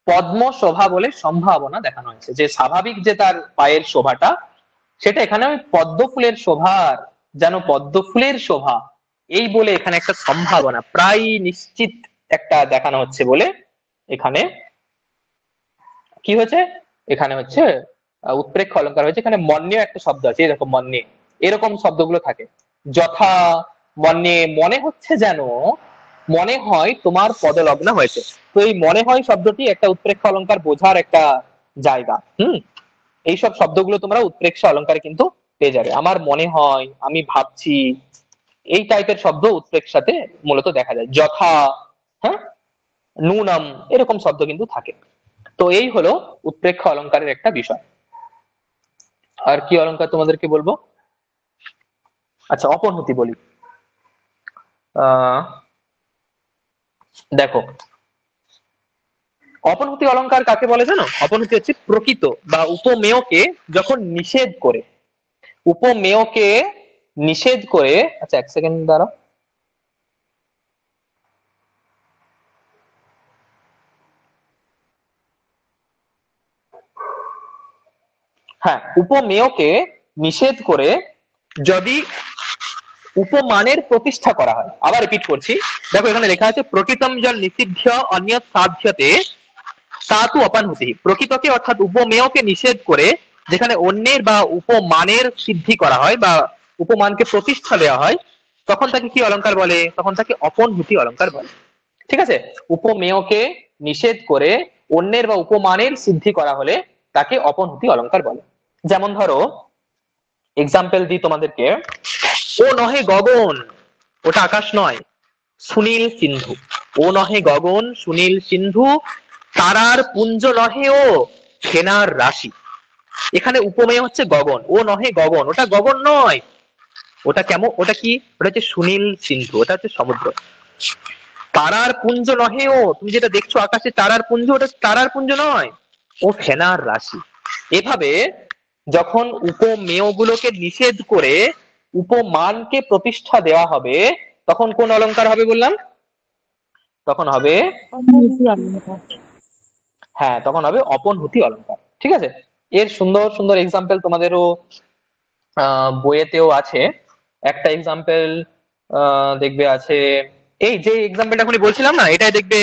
পদ্ম শোভা বলে সম্ভাবনা দেখানো হয়েছে, যে স্বাভাবিক যে তার পায়ের শোভাটা সেটা এখানে ওই পদ্ম ফুলের শোভার, যেন পদ্ম ফুলের শোভা এই বলে এখানে একটা সম্ভাবনা প্রায় নিশ্চিত একটা দেখানো হচ্ছে বলে এখানে কি হয়েছে, এখানে হচ্ছে উৎপ্রেক্ষা অলঙ্কার হয়েছে। এখানে মন্যে একটা শব্দ আছে, এরকম মন্যে, এরকম শব্দগুলো থাকে। যথা, মন্যে, মনে হচ্ছে যেন, মনে হয় তোমার পদলগ্ন হয়েছে। তো এই মনে হয় শব্দটি একটা উৎপ্রেক্ষা অলঙ্কার বোঝার একটা জায়গা। এইসব শব্দগুলো তোমরা উৎপ্রেক্ষা অলঙ্কারে কিন্তু পেয়ে যাবে। আমার মনে হয়, আমি ভাবছি, এই টাইপের শব্দ উৎপ্রেক্ষাতে মূলত দেখা যায়। যথা, হ্যাঁ, নুনম, এরকম শব্দ কিন্তু থাকে। তো এই হলো উৎপ্রেক্ষা অলঙ্কারের একটা বিষয়। আর কি অলঙ্কার তোমাদেরকে বলবো? আচ্ছা অপনহুতি বলি। আহ দেখো, অপনহুতি অলংকার কাকে বলে জানো? অপনহুতি হচ্ছে প্রকৃত বা উপমেয়কে যখন নিষেধ করে, উপমেয়কে নিষেধ করে, আচ্ছা এক সেকেন্ড দাঁড়াও। হ্যাঁ, উপমেয়কে নিষেধ করে যদি উপমানের প্রতিষ্ঠা করা হয়। আবার রিপিট করছি, দেখো এখানে লেখা আছে প্রকৃতম জল নিষিদ্ধ অন্যৎ সাধ্যতে তাতু অপানহুতি। প্রকৃতকে অর্থাৎ উপমেয়কে নিষেধ করে যেখানে অন্যের বা উপমানের সিদ্ধি করা হয় বা উপমানকে প্রতিষ্ঠা দেওয়া হয়, তখন তাকে কি অলংকার বলে? তখন তাকে অপনহুতি অলংকার বলে। ঠিক আছে, উপমেয়কে নিষেধ করে অন্যের বা উপমানের সিদ্ধি করা হলে তাকে অপনহুতি অলংকার বলে। যেমন ধরো এক্সাম্পল দিই তোমাদেরকে, ও নহে গগন, ওটা আকাশ নয়, সুনীল সিন্ধু। ও নহে গগন সুনীল সিন্ধু, তারার পুঞ্জ নহে ও ফেনার রাশি। এখানে উপমেয় হচ্ছে গগন, ও নহে গগন, ওটা গগন নয়। ওটা কেমন, ওটা কি? ওটা হচ্ছে সুনীল সিন্ধু, ওটা হচ্ছে সমুদ্র। তারার পুঞ্জ নহে ও, তুমি যেটা দেখছো আকাশে তারার পুঞ্জ, ওটা তারার পুঞ্জ নয়, ও ফেনার রাশি। এভাবে যখন উপমেয় গুলোকে নিষেধ করে উপমানকে প্রতিষ্ঠা দেওয়া হবে, তখন কোন অলংকার হবে বললাম? তখন হবে, হ্যাঁ তখন হবে অপনহুতি অলংকার। ঠিক আছে, এর সুন্দর সুন্দর এক্সাম্পল তোমাদেরও বইয়েতেও আছে। একটা এক্সাম্পল দেখবে আছে, এই যে এক্সাম্পলটা এখনই বলছিলাম না, এটাই দেখবে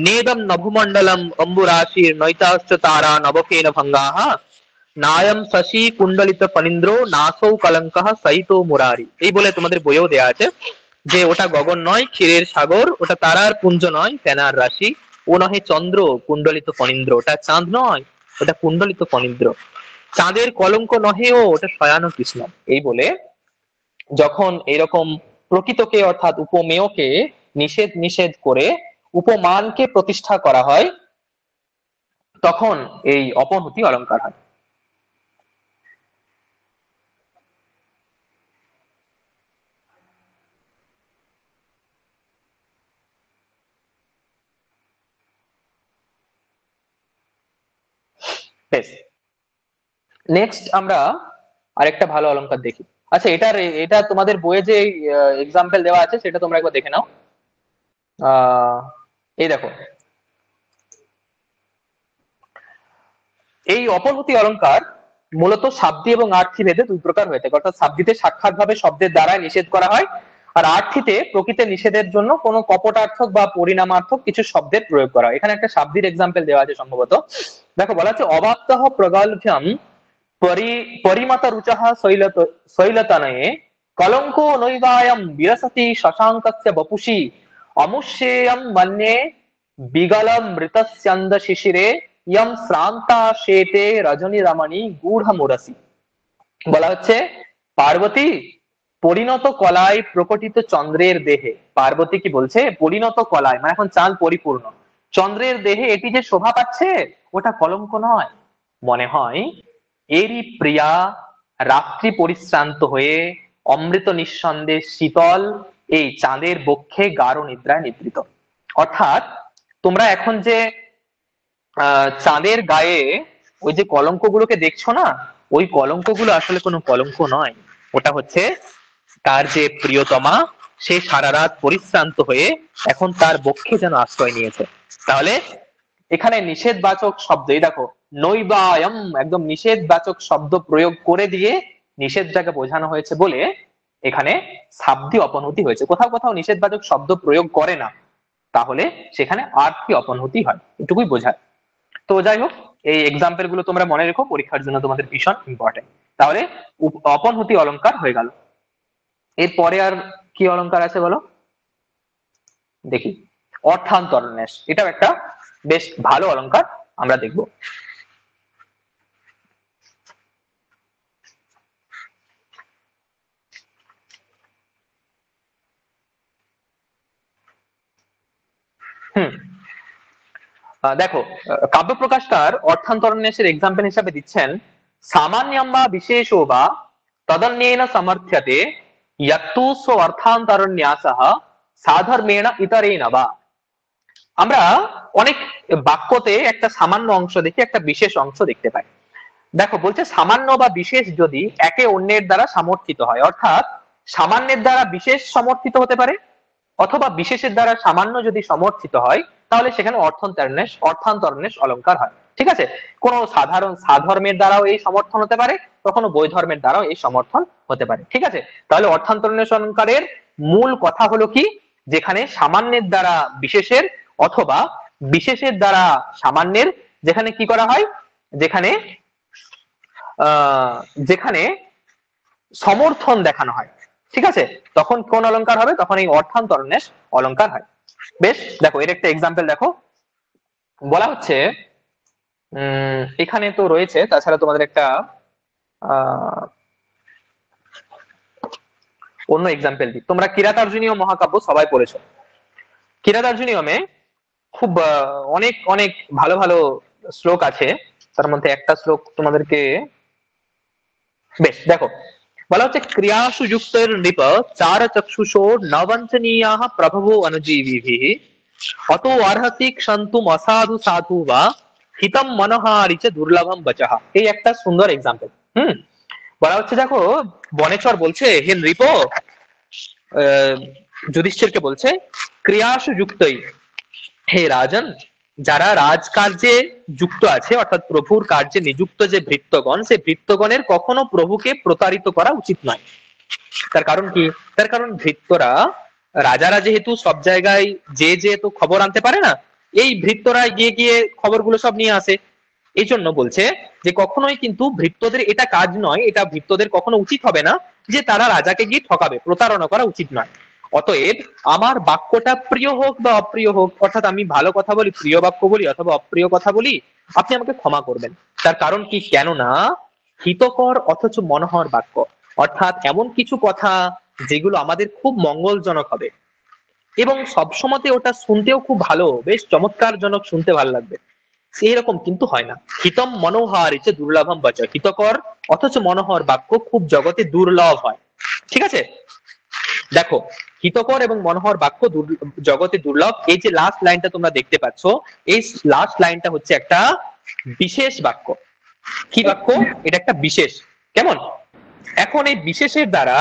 নেদম নভমণ্ডলম অম্বুরাশির নৈতাশ্চ তারা নবকেন ভঙ্গাহ নায়ম শশী কুণ্ডলিত ফণীন্দ্র নাসৌ কলঙ্কঃ সহিত মুরারি। এই বলে তোমাদের বইয়েও দেয়া আছে যে ওটা গগন নয় ক্ষীরের সাগর, ওটা তারার পুঞ্জ নয় ফেনার রাশি, ও নহে চন্দ্র কুণ্ডলিত ফণীন্দ্র, ওটা চাঁদ নয়, ওটা কুণ্ডলিত ফণীন্দ্র, চাঁদের কলঙ্ক নহে ও, ওটা শয়ানো কৃষ্ণ। এই বলে যখন এরকম প্রকৃতকে অর্থাৎ উপমেয়কে নিষেধ নিষেধ করে উপমানকে প্রতিষ্ঠা করা হয়, তখন এই অপনহুতি অলংকার হয়। বেশ, নেক্সট আমরা আরেকটা ভালো অলংকার দেখি। আচ্ছা, এটা তোমাদের বইয়ে যে এক্সাম্পল দেওয়া আছে সেটা তোমরা একবার দেখে নাও। আহ এই দেখো, এই অপনহুতি অলংকার মূলত শাব্দি এবং আর্থি ভেদে দুই প্রকার হয়ে থাকে। অর্থাৎ শাব্দিতে সাক্ষাৎ ভাবে শব্দের দ্বারা নিষেধ করা হয়, আর আর্থিতে প্রকৃত নিষেধের জন্য কোনো কপটার্থক বা পরিণামার্থক কিছু শব্দের প্রয়োগ করা হয়। এখানে একটা শাব্দির এক্সাম্পল দেওয়া আছে সম্ভবত। দেখো বলা আছে অবাপ্তঃ প্রগলভ্যম পরিমত রুচः শৈলতনয়ে কলঙ্কো নৈবায়ম বিরসতি শশাঙ্কস্য বপুষি অমুষ্যেয়ম মন্যে বিগলম মৃতস্যন্দ শিশিরে ইয়ম শ্রান্তা শেতে রজনী রমণী গূঢ় মুরসি। বলা হচ্ছে পার্বতী পরিণত কলায় প্রকটিত চন্দ্রের দেহে, পার্বতী কি বলছে? পরিণত কলায়, মানে এখন চাঁদ পরিপূর্ণ চন্দ্রের দেহে এটি যে শোভা পাচ্ছে ওটা কলঙ্ক নয়, মনে হয় এরই প্রিয়া রাত্রি পরিশ্রান্ত হয়ে অমৃত নিঃসন্দেহ শীতল এই চাঁদের বক্ষে গাঢ় নিদ্রায় নিদ্রিত। অর্থাৎ তোমরা এখন যে চাঁদের গায়ে ওই যে কলঙ্ক গুলোকে দেখছো না, ওই কলঙ্ক গুলো আসলে কোনো কলঙ্ক নয়, ওটা হচ্ছে তার যে প্রিয়তমা, সে সারা রাত পরিশ্রান্ত হয়ে এখন তার বক্ষে যেন আশ্রয় নিয়েছে। তাহলে এখানে নিষেধবাচক শব্দ, এই দেখো নৈবায়ম, একদম নিষেধবাচক শব্দ প্রয়োগ করে দিয়ে নিষেধটাকে বোঝানো হয়েছে বলে এখানে শাব্দি অপনহুতি হয়েছে। কোথাও কোথাও নিষেধবাচক শব্দ প্রয়োগ করে না, তাহলে সেখানে আর্থি অপনহুতি হয়, এটুকুই বোঝায়। তো যাই হোক, এই এক্সাম্পল গুলো তোমরা মনে রেখো, পরীক্ষার জন্য তোমাদের ভীষণ ইম্পর্টেন্ট। তাহলে অপনহুতি অলংকার হয়ে গেল। এরপরে আর কি অলংকার আছে বলো দেখি? অর্থান্তরন্যাস, এটাও একটা বেশ ভালো অলংকার, আমরা দেখব। দেখো, কাব্যপ্রকাশকার অর্থান্তরন্যাসের এক্সাম্পল হিসাবে দিচ্ছেন সামান্যম বা বিশেষো বা তদন্যেন সমর্থ্যতে ইয়ত্তু স্ব অর্থান্তরন্যাসঃ সাধর্মেণ ইতরেণ বা। আমরা অনেক বাক্যতে একটা সামান্য অংশ দেখি, একটা বিশেষ অংশ দেখতে পাই। দেখো বলছে সামান্য বা বিশেষ যদি একে অন্যের দ্বারা সমর্থিত হয়, অর্থাৎ সামান্যের দ্বারা বিশেষ সমর্থিত হতে পারে, অথবা বিশেষের দ্বারা সামান্য যদি সমর্থিত হয়, তাহলে সেখানে অর্থান্তরন্যাস অলংকার হয়। ঠিক আছে, কোন সাধারণ সাধর্মের দ্বারাও এই সমর্থন হতে পারে, কখনো বৈধর্মের দ্বারাও এই সমর্থন হতে পারে। ঠিক আছে, তাহলে অর্থান্তরন্যাস অলংকারের মূল কথা হলো কি, যেখানে সামান্যের দ্বারা বিশেষের অথবা বিশেষের দ্বারা সামান্যের, যেখানে কি করা হয়, যেখানে যেখানে সমর্থন দেখানো হয়। ঠিক আছে, তখন কোন অলংকার হবে, তখন এই অর্থান্তরন্যাস অলংকার হয়। বেশ, দেখো এর একটা এক্সাম্পল দেখো, বলা হচ্ছে এখানে তো রয়েছে, তাছাড়া তোমাদের একটা অন্য এক্সাম্পল দিই। তোমরা কিরাতার্জুনীয় মহাকাব্য সবাই পড়েছো। কিরাতার্জুনীয়মে খুব অনেক অনেক ভালো ভালো শ্লোক আছে, তার মধ্যে একটা শ্লোক তোমাদেরকে, বেশ দেখো, বলা হচ্ছে ক্রিয়াসু যুক্তের নৃপ চার চক্ষুষো নবঞ্চনীয়া প্রভবো অনুজীবিভিঃ অতো অর্হতি ক্ষন্তুম অসাধু সাধু বা হিতম মনোহারি চ দুর্লভম বচঃ। এই একটা সুন্দর এক্সাম্পল। বলা হচ্ছে দেখো, বনেশ্বর বলছে হে নৃপ, যুধিষ্ঠিরকে বলছে ক্রিয়াসু যুক্তই, হে রাজন, যারা রাজকার্যে যুক্ত আছে, অর্থাৎ প্রভুর কার্যে নিযুক্ত যে ভৃত্যগণ, সেই ভৃত্যগণের কখনো প্রভুকে প্রতারিত করা উচিত নয়। তার কারণ কি, তার কারণ ভৃত্যরা, রাজারা যেহেতু সব জায়গায় যে তো খবর আনতে পারে না, এই ভৃত্যরা গিয়ে গিয়ে খবরগুলো সব নিয়ে আসে। এই জন্য বলছে যে কখনোই কিন্তু ভৃত্যদের এটা কাজ নয়, এটা ভৃত্যদের কখনো উচিত হবে না যে তারা রাজাকে গিয়ে ঠকাবে, প্রতারণা করা উচিত নয়। অতএব আমার বাক্যটা প্রিয় হোক বা অপ্রিয় হোক, অর্থাৎ আমি ভালো কথা বলি, প্রিয় বাক্য বলি অথবা অপ্রিয় কথা বলি, আপনি আমাকে ক্ষমা করবেন। তার কারণ কি, কেননা হিতকর অথচ মনোহর বাক্য, অর্থাৎ এমন কিছু কথা যেগুলো আমাদের খুব মঙ্গলজনক হবে এবং সবসময়তে ওটা শুনতেও খুব ভালো, বেশ চমৎকার জনক, শুনতে ভালো লাগবে, সেই রকম কিন্তু হয় না। হিতম মনোহার ইচ্ছে দুর্লভম বচ, হিতকর অথচ মনোহর বাক্য খুব জগতে দুর্লভ হয়। ঠিক আছে, দেখো হিতকর এবং মনোহর বাক্য জগতে দুর্লভ। এই যে লাস্ট লাইনটা তোমরা দেখতে পাচ্ছ, এই লাস্ট লাইনটা হচ্ছে একটা বিশেষ বাক্য। কি বাক্য? এটা একটা বিশেষ। কেমন? এখন এই বিশেষের দ্বারা,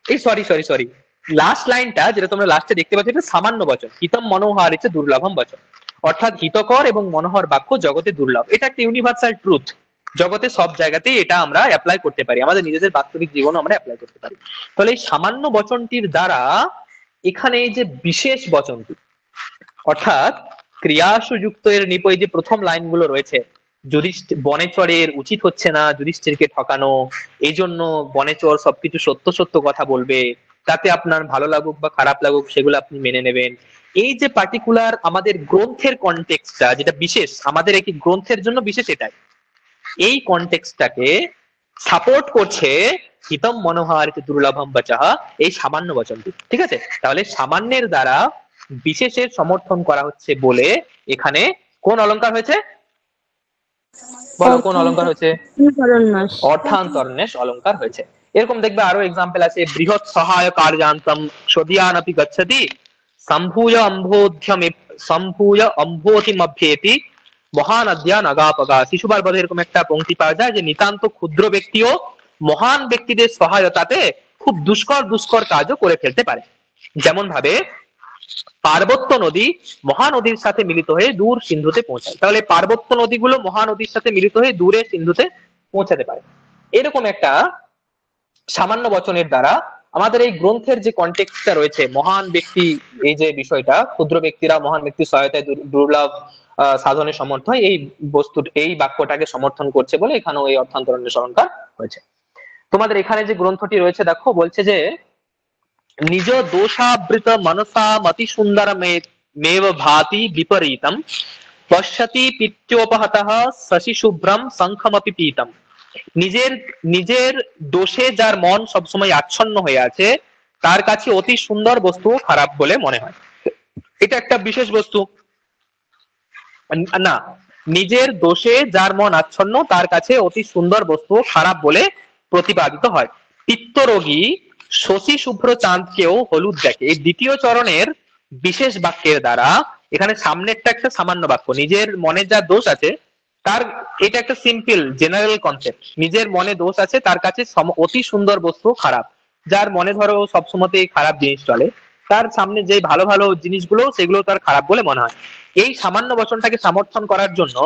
এই সরি লাস্ট লাইনটা যেটা তোমরা লাস্টে দেখতে পাচ্ছ, এটা সামান্য বচন, হিতম মনোহর ইচ্ছে দুর্লভম বচন, অর্থাৎ হিতকর এবং মনোহর বাক্য জগতে দুর্লভ। এটা একটা ইউনিভার্সাল ট্রুথ, জগতে সব জায়গাতেই এটা আমরা অ্যাপ্লাই করতে পারি, আমাদের নিজেদের বাস্তবিক জীবনে আমরা অ্যাপ্লাই করতে পারি। তাহলে এই সামান্য বচনটির দ্বারা এখানে এই যে বিশেষ বচনটি, অর্থাৎ ক্রিয়াসু যুক্ত এর নিপয় যে প্রথম লাইনগুলো রয়েছে, বনেচরের উচিত হচ্ছে না যুধিষ্ঠিরকে ঠকানো, এই জন্য বনেচর সবকিছু সত্য সত্য কথা বলবে, তাতে আপনার ভালো লাগুক বা খারাপ লাগুক সেগুলো আপনি মেনে নেবেন। এই যে পার্টিকুলার আমাদের গ্রন্থের কনটেক্সটটা, যেটা বিশেষ, আমাদের একটি গ্রন্থের জন্য বিশেষ, এটাই এই কনটেক্সটটাকে সাপোর্ট করছে হিতম মনোহর দুর্লভম বচঃ, এই সামান্য বচনটি। ঠিক আছে, তাহলে সামান্যের দ্বারা বিশেষের সমর্থন করা হচ্ছে বলে এখানে কোন অলংকার হয়েছে? বলো কোন অলংকার হয়েছে? অর্থান্তরন্যাস অলংকার হয়েছে। এরকম দেখবে আরো এক্সাম্পল আছে, বৃহৎ সহায় কার্যান্তম সদিয়ানপি গচ্ছতি সম্ভূয় অম্ভোতিমভ্যেতি মহানদ্যা নগাপগা। শিশুপাল বধে এরকম একটা পংক্তি পাওয়া যায় যে নিতান্ত ক্ষুদ্র ব্যক্তিও মহান ব্যক্তিদের সহায়তাতে খুব দুষ্কর কাজও করে ফেলতে পারে। যেমন ভাবে পার্বত্য নদী মহানদীর সাথে মিলিত হয়ে দূর সিন্ধুতে পৌঁছায়, তাহলে পার্বত্য নদীগুলো মহানদীর সাথে মিলিত হয়ে দূরে সিন্ধুতে পৌঁছাতে পারে। এরকম একটা সামান্য বচনের দ্বারা আমাদের এই গ্রন্থের যে কনটেক্সটটা রয়েছে, মহান ব্যক্তি, এই যে বিষয়টা, ক্ষুদ্র ব্যক্তিরা মহান ব্যক্তির সহায়তায় দুর্লভ সাধনে সমর্থ হয়, এই বস্তু, এই বাক্যটাকে সমর্থন করছে বলে এখানেও এই অর্থান্তরণ্য অলংকার হয়েছে। তোমাদের এখানে যে গ্রন্থটি রয়েছে দেখো, বলছে যে নিজ দোষাবৃত মনসা মতি সুন্দর মেব ভাতি বিপরীতম পশ্যতি পিত্যোপহতঃ শশি শুভ্রম শঙ্খমপি পীতম। নিজের দোষে যার মন সবসময় আচ্ছন্ন হয়ে আছে, তার কাছে অতি সুন্দর বস্তু খারাপ বলে মনে হয়। এটা একটা বিশেষ বস্তু না, নিজের দোষে যার মন আচ্ছন্ন তার কাছে অতি সুন্দর বস্তু খারাপ বলে প্রতিপাদিত হয়। পিত্তরোগী শশী শুভ্র চাঁদকেও হলুদ দেখে, এই দ্বিতীয় চরণের বিশেষ বাক্যের দ্বারা, এখানে সামনেরটা একটা সামান্য বাক্য, নিজের মনে যা দোষ আছে তার, এটা একটা সিম্পল জেনারেল কনসেপ্ট, নিজের মনে দোষ আছে তার কাছে অতি সুন্দর বস্তু খারাপ, যার মনে ধরো সবসময়তেই খারাপ জিনিস চলে, তার সামনে যে ভালো ভালো জিনিসগুলো সেগুলো তার খারাপ বলে মনে হয়। এই সামান্য বচনটাকে সমর্থন করার জন্য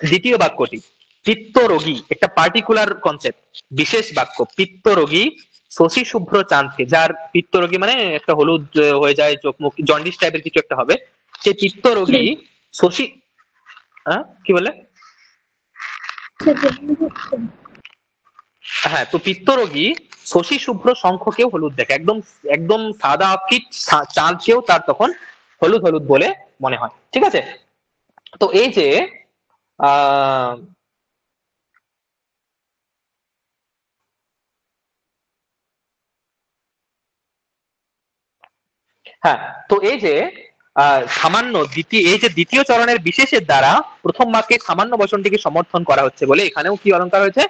দ্বিতীয় বাক্যটি পিত্তরোগী, একটা পার্টিকুলার কনসেপ্ট, বিশেষ বাক্য, পিত্তরোগী শশী শুভ্র চাঁদকে, যার পিত্তরোগী মানে একটা হলুদ হয়ে যায়, চোখ মুখ জন্ডিস টাইপের কিছু একটা হবে, সেই পিত্তরোগী শশী, হ্যাঁ কি বলে, হ্যাঁ, তো পিত্তরোগী শশী শুভ্র শঙ্খকেও হলুদ দেখে, একদম একদম সাদা ফিট চাঁদকেও তার তখন হলুদ হলুদ বলে মনে হয়। ঠিক আছে, তো এই যে আহ হ্যাঁ, তো এই যে সামান্য দ্বিতীয়, এই যে দ্বিতীয় চরণের বিশেষের দ্বারা প্রথম বাক্যে সামান্য বচনটিকে সমর্থন করা হচ্ছে বলে এখানেও কি অলংকার হয়েছে,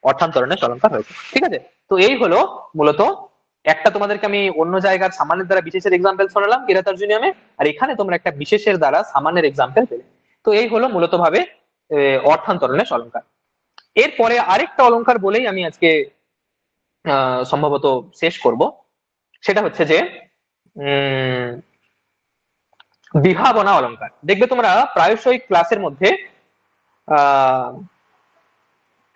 অর্থান্তরণের অলংকার হয়েছে। ঠিক আছে, তো এই হলো মূলত একটা, তোমাদেরকে আমি অন্য জায়গার সামান্যের দ্বারা বিশেষের এক্সাম্পল শোনালাম কিরাতার্জুনিয়ামে, আর এখানে তোমরা একটা বিশেষের দ্বারা সামান্যের এক্সাম্পল পেলে। তো এই হলো মূলত ভাবে অর্থান্তরণের অলংকার। এরপরে আরেকটা অলংকার বলেই আমি আজকে সম্ভবত শেষ করব, সেটা হচ্ছে যে বিভাবনা অলংকার। দেখবে তোমরা প্রায়শই ক্লাসের মধ্যে আহ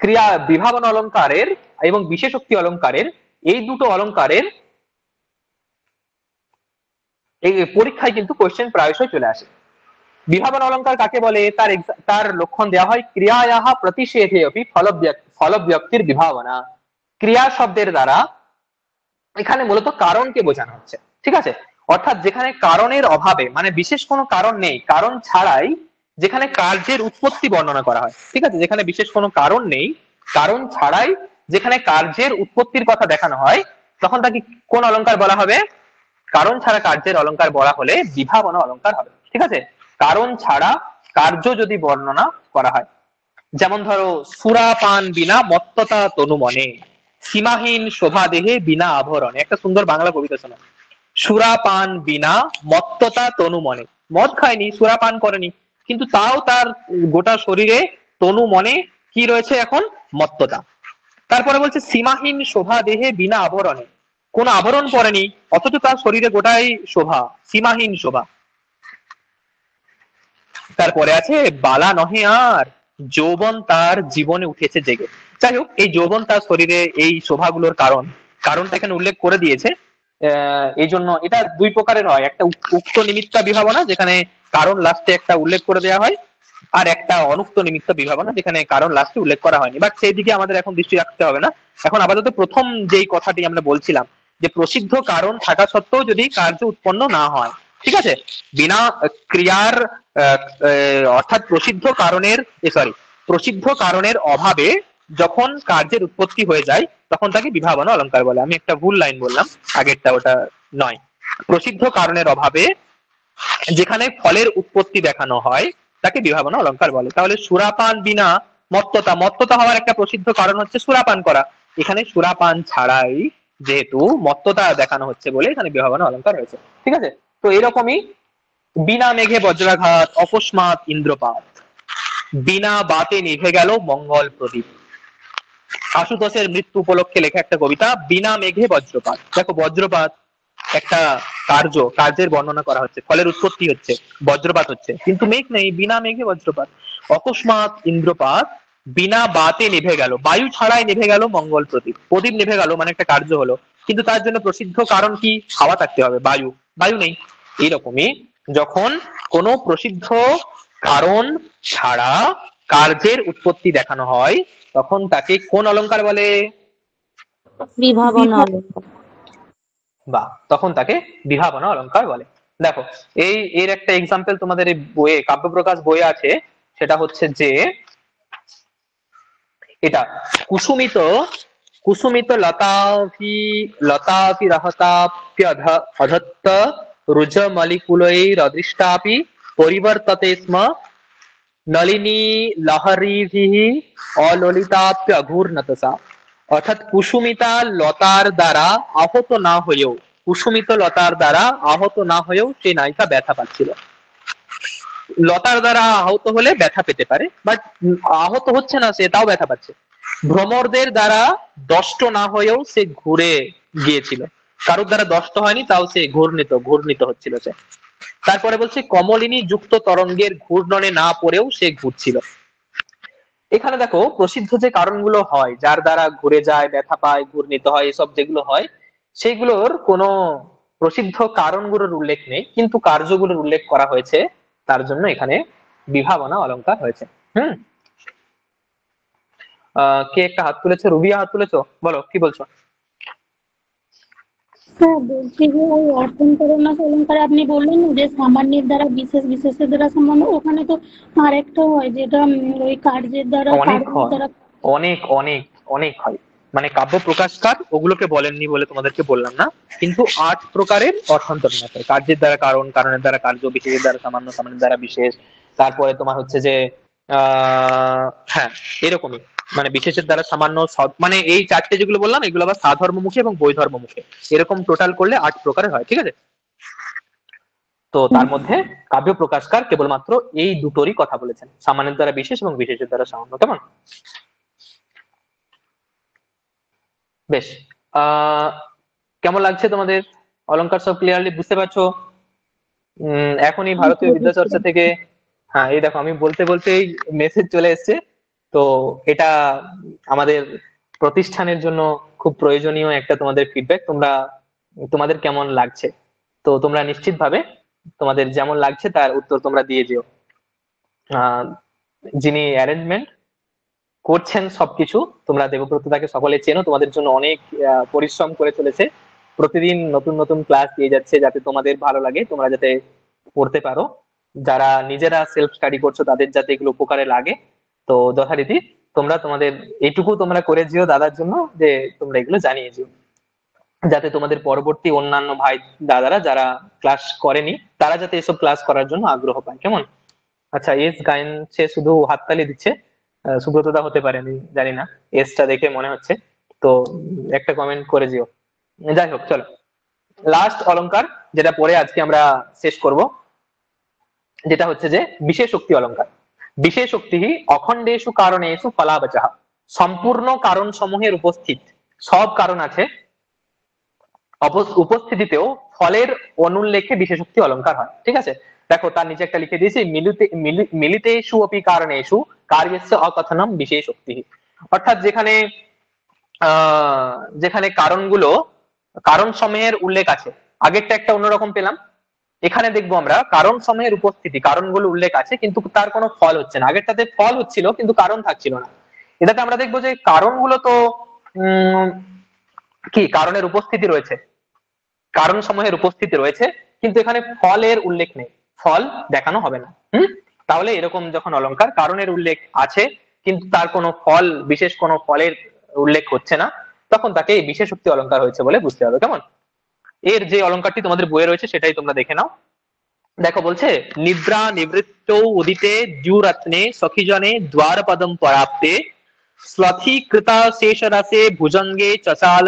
ক্রিয়া বিভাবনা অলংকারের এবং বিশেষোক্তি অলংকারের, এই দুটো অলংকারের এই পরীক্ষায় কিন্তু কোশ্চেন প্রায়শই চলে আসে। বিভাবনা অলংকার কাকে বলে, তার লক্ষণ দেওয়া হয় ক্রিয়ায়াহ প্রতিষেধে অপি ফলব্যক্তির বিভাবনা। ক্রিয়া শব্দের দ্বারা এখানে মূলত কারণকে বোঝানো হচ্ছে। ঠিক আছে, অর্থাৎ যেখানে কারণের অভাবে, মানে বিশেষ কোনো কারণ নেই, কারণ ছাড়াই যেখানে কার্যের উৎপত্তি বর্ণনা করা হয়। ঠিক আছে, যেখানে বিশেষ কোনো কারণ নেই, কারণ ছাড়াই যেখানে কার্যের উৎপত্তির কথা দেখানো হয়, তখন তাকে কোন অলংকার বলা হবে, কারণ ছাড়া কার্যের অলংকার বলা হলে বিভাবনা অলংকার হবে। ঠিক আছে, কারণ ছাড়া কার্য যদি বর্ণনা করা হয়, যেমন ধরো সুরাপান বিনা মত্ততা তনু মনে, সীমাহীন শোভা দেহে বিনা আভরণে, একটা সুন্দর বাংলা কবিতা শোনা। সুরাপান বিনা মত্ততা তনু মনে, মদ খায়নি, সুরাপান করেনি, কিন্তু তাও তার গোটা শরীরে তনু মনে কি রয়েছে এখন, মত্ততা। তারপরে বলছে সীমাহীন শোভা দেহে বিনা আভরণে, কোন আভরণ পরেনি অথচ তার শরীরে গোটাই শোভা, সীমাহীন শোভা। তারপরে আছে বালা নহে আর যৌবন তার জীবনে উঠেছে জেগে। যাই হোক, এই যৌবন তার শরীরে এই শোভাগুলোর কারণটা এখানে উল্লেখ করে দিয়েছে। এই জন্য এটা দুই প্রকারের হয়, একটা উক্ত নিমিত্ত বিভাবনা যেখানে কারণ লাস্টে একটা উল্লেখ করে দেওয়া হয়, আর একটা অনুক্ত নিমিত্ত বিভাবনা যেখানে কারণ লাস্টে উল্লেখ করা হয়নি। বাট সেই দিকে আমাদের এখন দৃষ্টি রাখতে হবে না। এখন আপাতত প্রথম যেই কথাটি আমরা বলছিলাম, যে প্রসিদ্ধ কারণ থাকা সত্ত্বেও যদি কার্য উৎপন্ন না হয়, ঠিক আছে, বিনা ক্রিয়ার অর্থাৎ প্রসিদ্ধ কারণের অভাবে যখন কার্যের উৎপত্তি হয়ে যায়, তখন তাকে বিভাবনা অলংকার বলে। আমি একটা ভুল লাইন বললাম, আগেরটা ওটা নয়। প্রসিদ্ধ কারণের অভাবে যেখানে ফলের উৎপত্তি দেখানো হয় তাকে বিভাবনা অলংকার বলে। তাহলে সুরাপান বিনা মত্ততা হওয়ার একটা প্রসিদ্ধ কারণ হচ্ছে সুরাপান করা, এখানে সুরাপান ছাড়াই যেহেতু মত্ততা দেখানো হচ্ছে বলে এখানে বিভাবনা অলংকার হয়েছে। ঠিক আছে, তো এরকমই বিনা মেঘে বজ্রাঘাত অকস্মাৎ ইন্দ্রপাত, বিনা বাতে নিভে গেল মঙ্গল প্রদীপ। আশুতোষের মৃত্যু উপলক্ষে লেখা একটা কবিতা, বিনা মেঘে বজ্রপাত। দেখো বজ্রপাত একটা কার্যের বর্ণনা করা হচ্ছে, ফলের উৎপত্তি হচ্ছে, বজ্রপাত হচ্ছে, কিন্তু মেঘ নেই, বিনা মেঘে বজ্রপাত। অকস্মাৎ ইন্দ্রপাত, বিনা বাতে নিভে গেল, বায়ু ছাড়াই নিভে গেল মঙ্গল প্রদীপ। প্রদীপ নিভে গেল মানে একটা কার্য হলো, কিন্তু তার জন্য প্রসিদ্ধ কারণ কি, হাওয়া থাকতে হবে, বায়ু নেই। এইরকমই যখন কোনো প্রসিদ্ধ কারণ ছাড়া কার্যের উৎপত্তি দেখানো হয়, তখন তাকে কোন অলংকার বলে, বিভাবনা অলংকার। বা তখন তাকে বিভাবনা অলংকার বলে। দেখো এর একটা এক্সাম্পল তোমাদের এই বইয়ে, কাব্যপ্রকাশ বইয়ে আছে, সেটা হচ্ছে যে এটা কুসুমিত লতাভি রহতাপ্যধত্ত রুজমলিকুলৈরদৃষ্টাপি পরিবর্ততে স্ম নলিনী লহরীভিঃ অললিতাপ্যঘূর্ণতসা। অর্থাৎ কুসুমিতা লতার দ্বারা আহত না হয়েও, কুসুমিত লতার দ্বারা আহত না হয়েও সেই নায়িকা ব্যথা পাচ্ছিল। লতার দ্বারা আহত হলে ব্যথা পেতে পারে, বাট আহত হচ্ছে না, সে তাও ব্যথা পাচ্ছে। ভ্রমরদের দ্বারা দষ্ট না হয়েও সে ঘুরে গিয়েছিল, কারোর দ্বারা দষ্ট হয়নি, তাও সে ঘূর্ণিত হচ্ছিল সে। তারপরে বলছে কমলিনী যুক্ত তরঙ্গের ঘূর্ণনে না পড়েও সে ঘুরছিল। এখানে দেখো প্রসিদ্ধ যে কারণগুলো হয়, যার দ্বারা ঘুরে যায়, ব্যথা পায়, ঘূর্ণিত হয়, এসব যেগুলো হয়, সেগুলোর কোনো প্রসিদ্ধ কারণগুলোর উল্লেখ নেই, কিন্তু কার্যগুলোর উল্লেখ করা হয়েছে। তার জন্য এখানে বিভাবনা অলংকার হয়েছে। হুম। কে একটা হাত তুলেছে? রুবিয়া হাত তুলেছো, বলো কি বলছো? স্যার বলছি যে ওই অর্থন্তরণাস অলঙ্কার আপনি বললেন না যে সামান্যের দ্বারা বিশেষ, বিশেষের দ্বারা সামান্য, ওখানে তো আরেকটা হয় যেটা ওই কার্যের দ্বারা অনেক কারণের হয়, দ্বারা। অনেক অনেক অনেক হয়। মানে কাব্য প্রকাশকার ওগুলোকে বলেননি বলে তোমাদেরকে বললাম না, কিন্তু 8 প্রকারের অর্থান্তরণ আছে। কার্যের দ্বারা কারণ, কারণের দ্বারা কার্য, বিশেষের দ্বারা সামান্য, সামান্যের দ্বারা বিশেষ। তারপরে তোমার হচ্ছে যে হ্যাঁ, এরকমই, মানে বিশেষের দ্বারা সামান্য, মানে এই 4টে যেগুলো বললাম এগুলো আবার সাধর্মমুখী এবং বৈধর্মমুখী, এরকম টোটাল করলে 8 প্রকারের হয়। ঠিক আছে? তো তার মধ্যে কাব্য প্রকাশকার কেবলমাত্র এই দুটোরই কথা বলেছেন, সামান্যের দ্বারা বিশেষ এবং বিশেষের দ্বারা সামান্য। কেমন? বেশ। আহ কেমন লাগছে তোমাদের? অলংকার সব ক্লিয়ারলি বুঝতে পারছো? এখনই ভারতীয় বিদ্যাচর্চা থেকে, হ্যাঁ এই দেখো আমি বলতে বলতেই মেসেজ চলে এসেছে। তো এটা আমাদের প্রতিষ্ঠানের জন্য খুব প্রয়োজনীয় একটা তোমাদের ফিডব্যাক। তোমাদের কেমন লাগছে? তো তোমরা নিশ্চিতভাবে তোমাদের যেমন লাগছে তার উত্তর তোমরা দিয়ে যেও। যিনি অ্যারেঞ্জমেন্ট করছেন সবকিছু, তোমরা দেবব্রত তাকে সকলে চেনো, তোমাদের জন্য অনেক পরিশ্রম করে চলেছে, প্রতিদিন নতুন নতুন ক্লাস দিয়ে যাচ্ছে যাতে তোমাদের ভালো লাগে, তোমরা যাতে পড়তে পারো। যারা নিজেরা সেলফ স্টাডি করছো তাদের যাতে এগুলো উপকারে লাগে। তো যথারীতি তোমরা তোমাদের এইটুকু তোমরা করে যেও দাদার জন্য, যে তোমরা এগুলো জানিয়ে যেও, যাতে তোমাদের পরবর্তী অন্যান্য ভাই দাদারা যারা ক্লাস করেনি তারা যাতে এসব ক্লাস করার জন্য আগ্রহ পায়। কেমন? আচ্ছা, এস গায়ন সে শুধু হাততালি দিচ্ছে, সুব্রতদা হতে পারে, আমি জানি না, এসটা দেখে মনে হচ্ছে। তো একটা কমেন্ট করে দিও। যাই হোক, চলো লাস্ট অলংকার যেটা পরে আজকে আমরা শেষ করব, যেটা হচ্ছে যে বিশেষোক্তি অলংকার। বিশেষোক্তি অখণ্ডেষু কারণেষু ফলাবচঃ। সম্পূর্ণ কারণ সমূহের উপস্থিত, সব কারণ আছে, উপস্থিতিতেও ফলের অনুল্লেখে বিশেষোক্তি অলংকার হয়। ঠিক আছে? দেখো তার নিচে একটা লিখে দিয়েছি, মিলিতেষু অপি কারণেষু কার্যস্য অকথনম বিশেষোক্তি। অর্থাৎ যেখানে যেখানে কারণগুলো, কারণ সমূহের উল্লেখ আছে, আগেরটা একটা অন্যরকম পেলাম, এখানে দেখবো আমরা কারণ সমূহের উপস্থিতি, কারণগুলো উল্লেখ আছে কিন্তু তার কোনো ফল হচ্ছে না। আগেরটাতে ফল হচ্ছিল কিন্তু কারণ থাকছিল না। এটাতে আমরা দেখবো যে কারণগুলো তো কি কারণের উপস্থিতি রয়েছে, কারণ সমূহের উপস্থিতি রয়েছে, কিন্তু এখানে ফলের উল্লেখ নেই, ফল দেখানো হবে না। তাহলে এরকম যখন অলংকার কারণের উল্লেখ আছে কিন্তু তার কোনো ফল, বিশেষ কোনো ফলের উল্লেখ হচ্ছে না, তখন তাকে এই বিশেষোক্তি অলংকার হয়েছে বলে বুঝতে হবে। কেমন? এর যে অলংকারটি তোমাদের বইয়ে রয়েছে সেটাই তোমরা দেখে নাও। দেখো বলছে, নিদ্রা নিবৃত্ত উদিতে দ্যুরত্নে সখিজনে দ্বারপদম পরাপ্তে স্লথি কৃতা শেষরাসে ভুজঙ্গে চচাল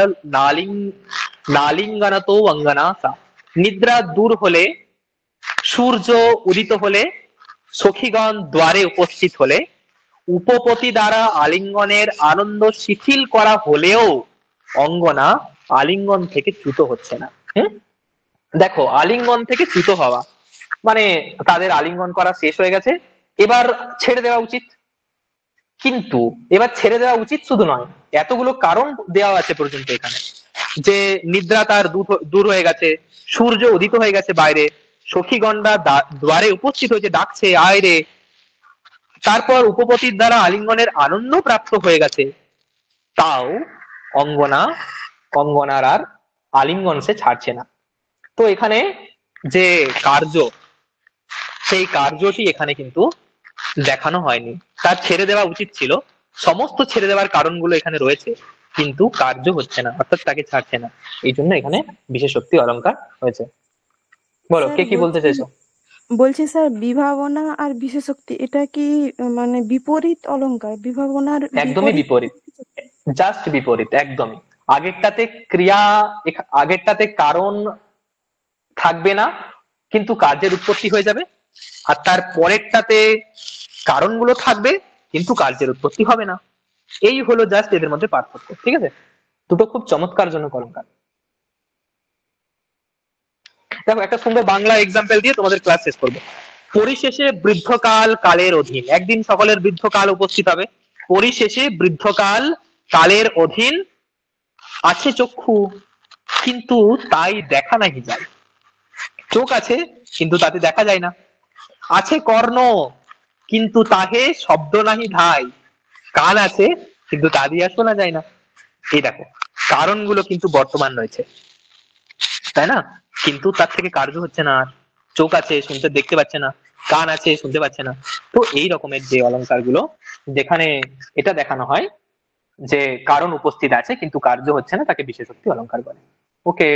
নালিঙ্গনতো অঙ্গনা সা। নিদ্রা দূর হলে, সূর্য উদিত হলে, সখীগণ দ্বারে উপস্থিত হলে, উপপতি দ্বারা আলিঙ্গনের আনন্দ শিথিল করা হলেও অঙ্গনা আলিঙ্গন থেকে চ্যুত হচ্ছে না। দেখো আলিঙ্গন থেকে চ্যুত হওয়া মানে তাদের আলিঙ্গন করা শেষ হয়ে গেছে, এবার ছেড়ে দেওয়া উচিত। কিন্তু এবার ছেড়ে দেওয়া উচিত শুধু নয়, এতগুলো কারণ দেওয়া আছে পর্যন্ত এখানে, যে নিদ্রা তার দূর হয়ে গেছে, সূর্য উদিত হয়ে গেছে বাইরে, সখীগণরা দ্বারে উপস্থিত হয়েছে, ডাকছে আয় রে, তারপর উপপতির দ্বারা আলিঙ্গনের আনন্দ প্রাপ্ত হয়ে গেছে, তাও অঙ্গনার আর আলিঙ্গন সে ছাড়ছে না। তো এখানে যে কার্য, সেই কার্যটি এখানে কিন্তু দেখানো হয়নি। তার ছেড়ে দেওয়া উচিত ছিল, সমস্ত ছেড়ে দেওয়ার কারণগুলো এখানে রয়েছে, কিন্তু কার্য হচ্ছে না, অর্থাৎ তাকে ছাড়ছে না, এই জন্য এখানে বিশেষোক্তি অলংকার হয়েছে। বলো কে কি বলতে চাইছো? বলছি স্যার, বিভাবনা আর বিশেষোক্তি এটা কি মানে বিপরীত অলংকার? বিভাবনার একদমই বিপরীত, জাস্ট বিপরীত, একদমই। আগেরটাতে ক্রিয়া, আগেরটাতে কারণ থাকবে না কিন্তু কার্যের উৎপত্তি হয়ে যাবে, আর তার পরেরটাতে কারণগুলো থাকবে কিন্তু কার্যের উৎপত্তি হবে না। এই হলো জাস্ট এদের মধ্যে পার্থক্য, ঠিক আছে? দুটো খুব চমৎকারজনক অলংকার। দেখো একটা সুন্দর বাংলা এক্সাম্পল দিয়ে তোমাদের ক্লাস শেষ করবো। পরিশেষে বৃদ্ধকাল কালের অধীন, একদিন সকলের বৃদ্ধকাল উপস্থিত হবে। পরিশেষে বৃদ্ধকাল কালের অধীন, আছে চক্ষু কিন্তু তাই দেখা নাহি যায়। চোখ আছে কিন্তু তাতে দেখা যায় না। আছে কর্ণ কিন্তু তাহে শব্দ নাহি ধাই। কান আছে কিন্তু তা দিয়ে শোনা যায় না। এই দেখো, কারণগুলো কিন্তু বর্তমান রয়েছে, তাই না? কিন্তু তার থেকে কার্য হচ্ছে না। আর চোখ আছে শুনতে দেখতে পাচ্ছে না, কান আছে শুনতে পাচ্ছে না। তো এই রকমের যে অলংকারগুলো, যেখানে এটা দেখানো হয় যে কারণ উপস্থিত আছে কিন্তু কার্য হচ্ছে না, তাকে বিশেষোক্তি অলংকার বলে। ওকে।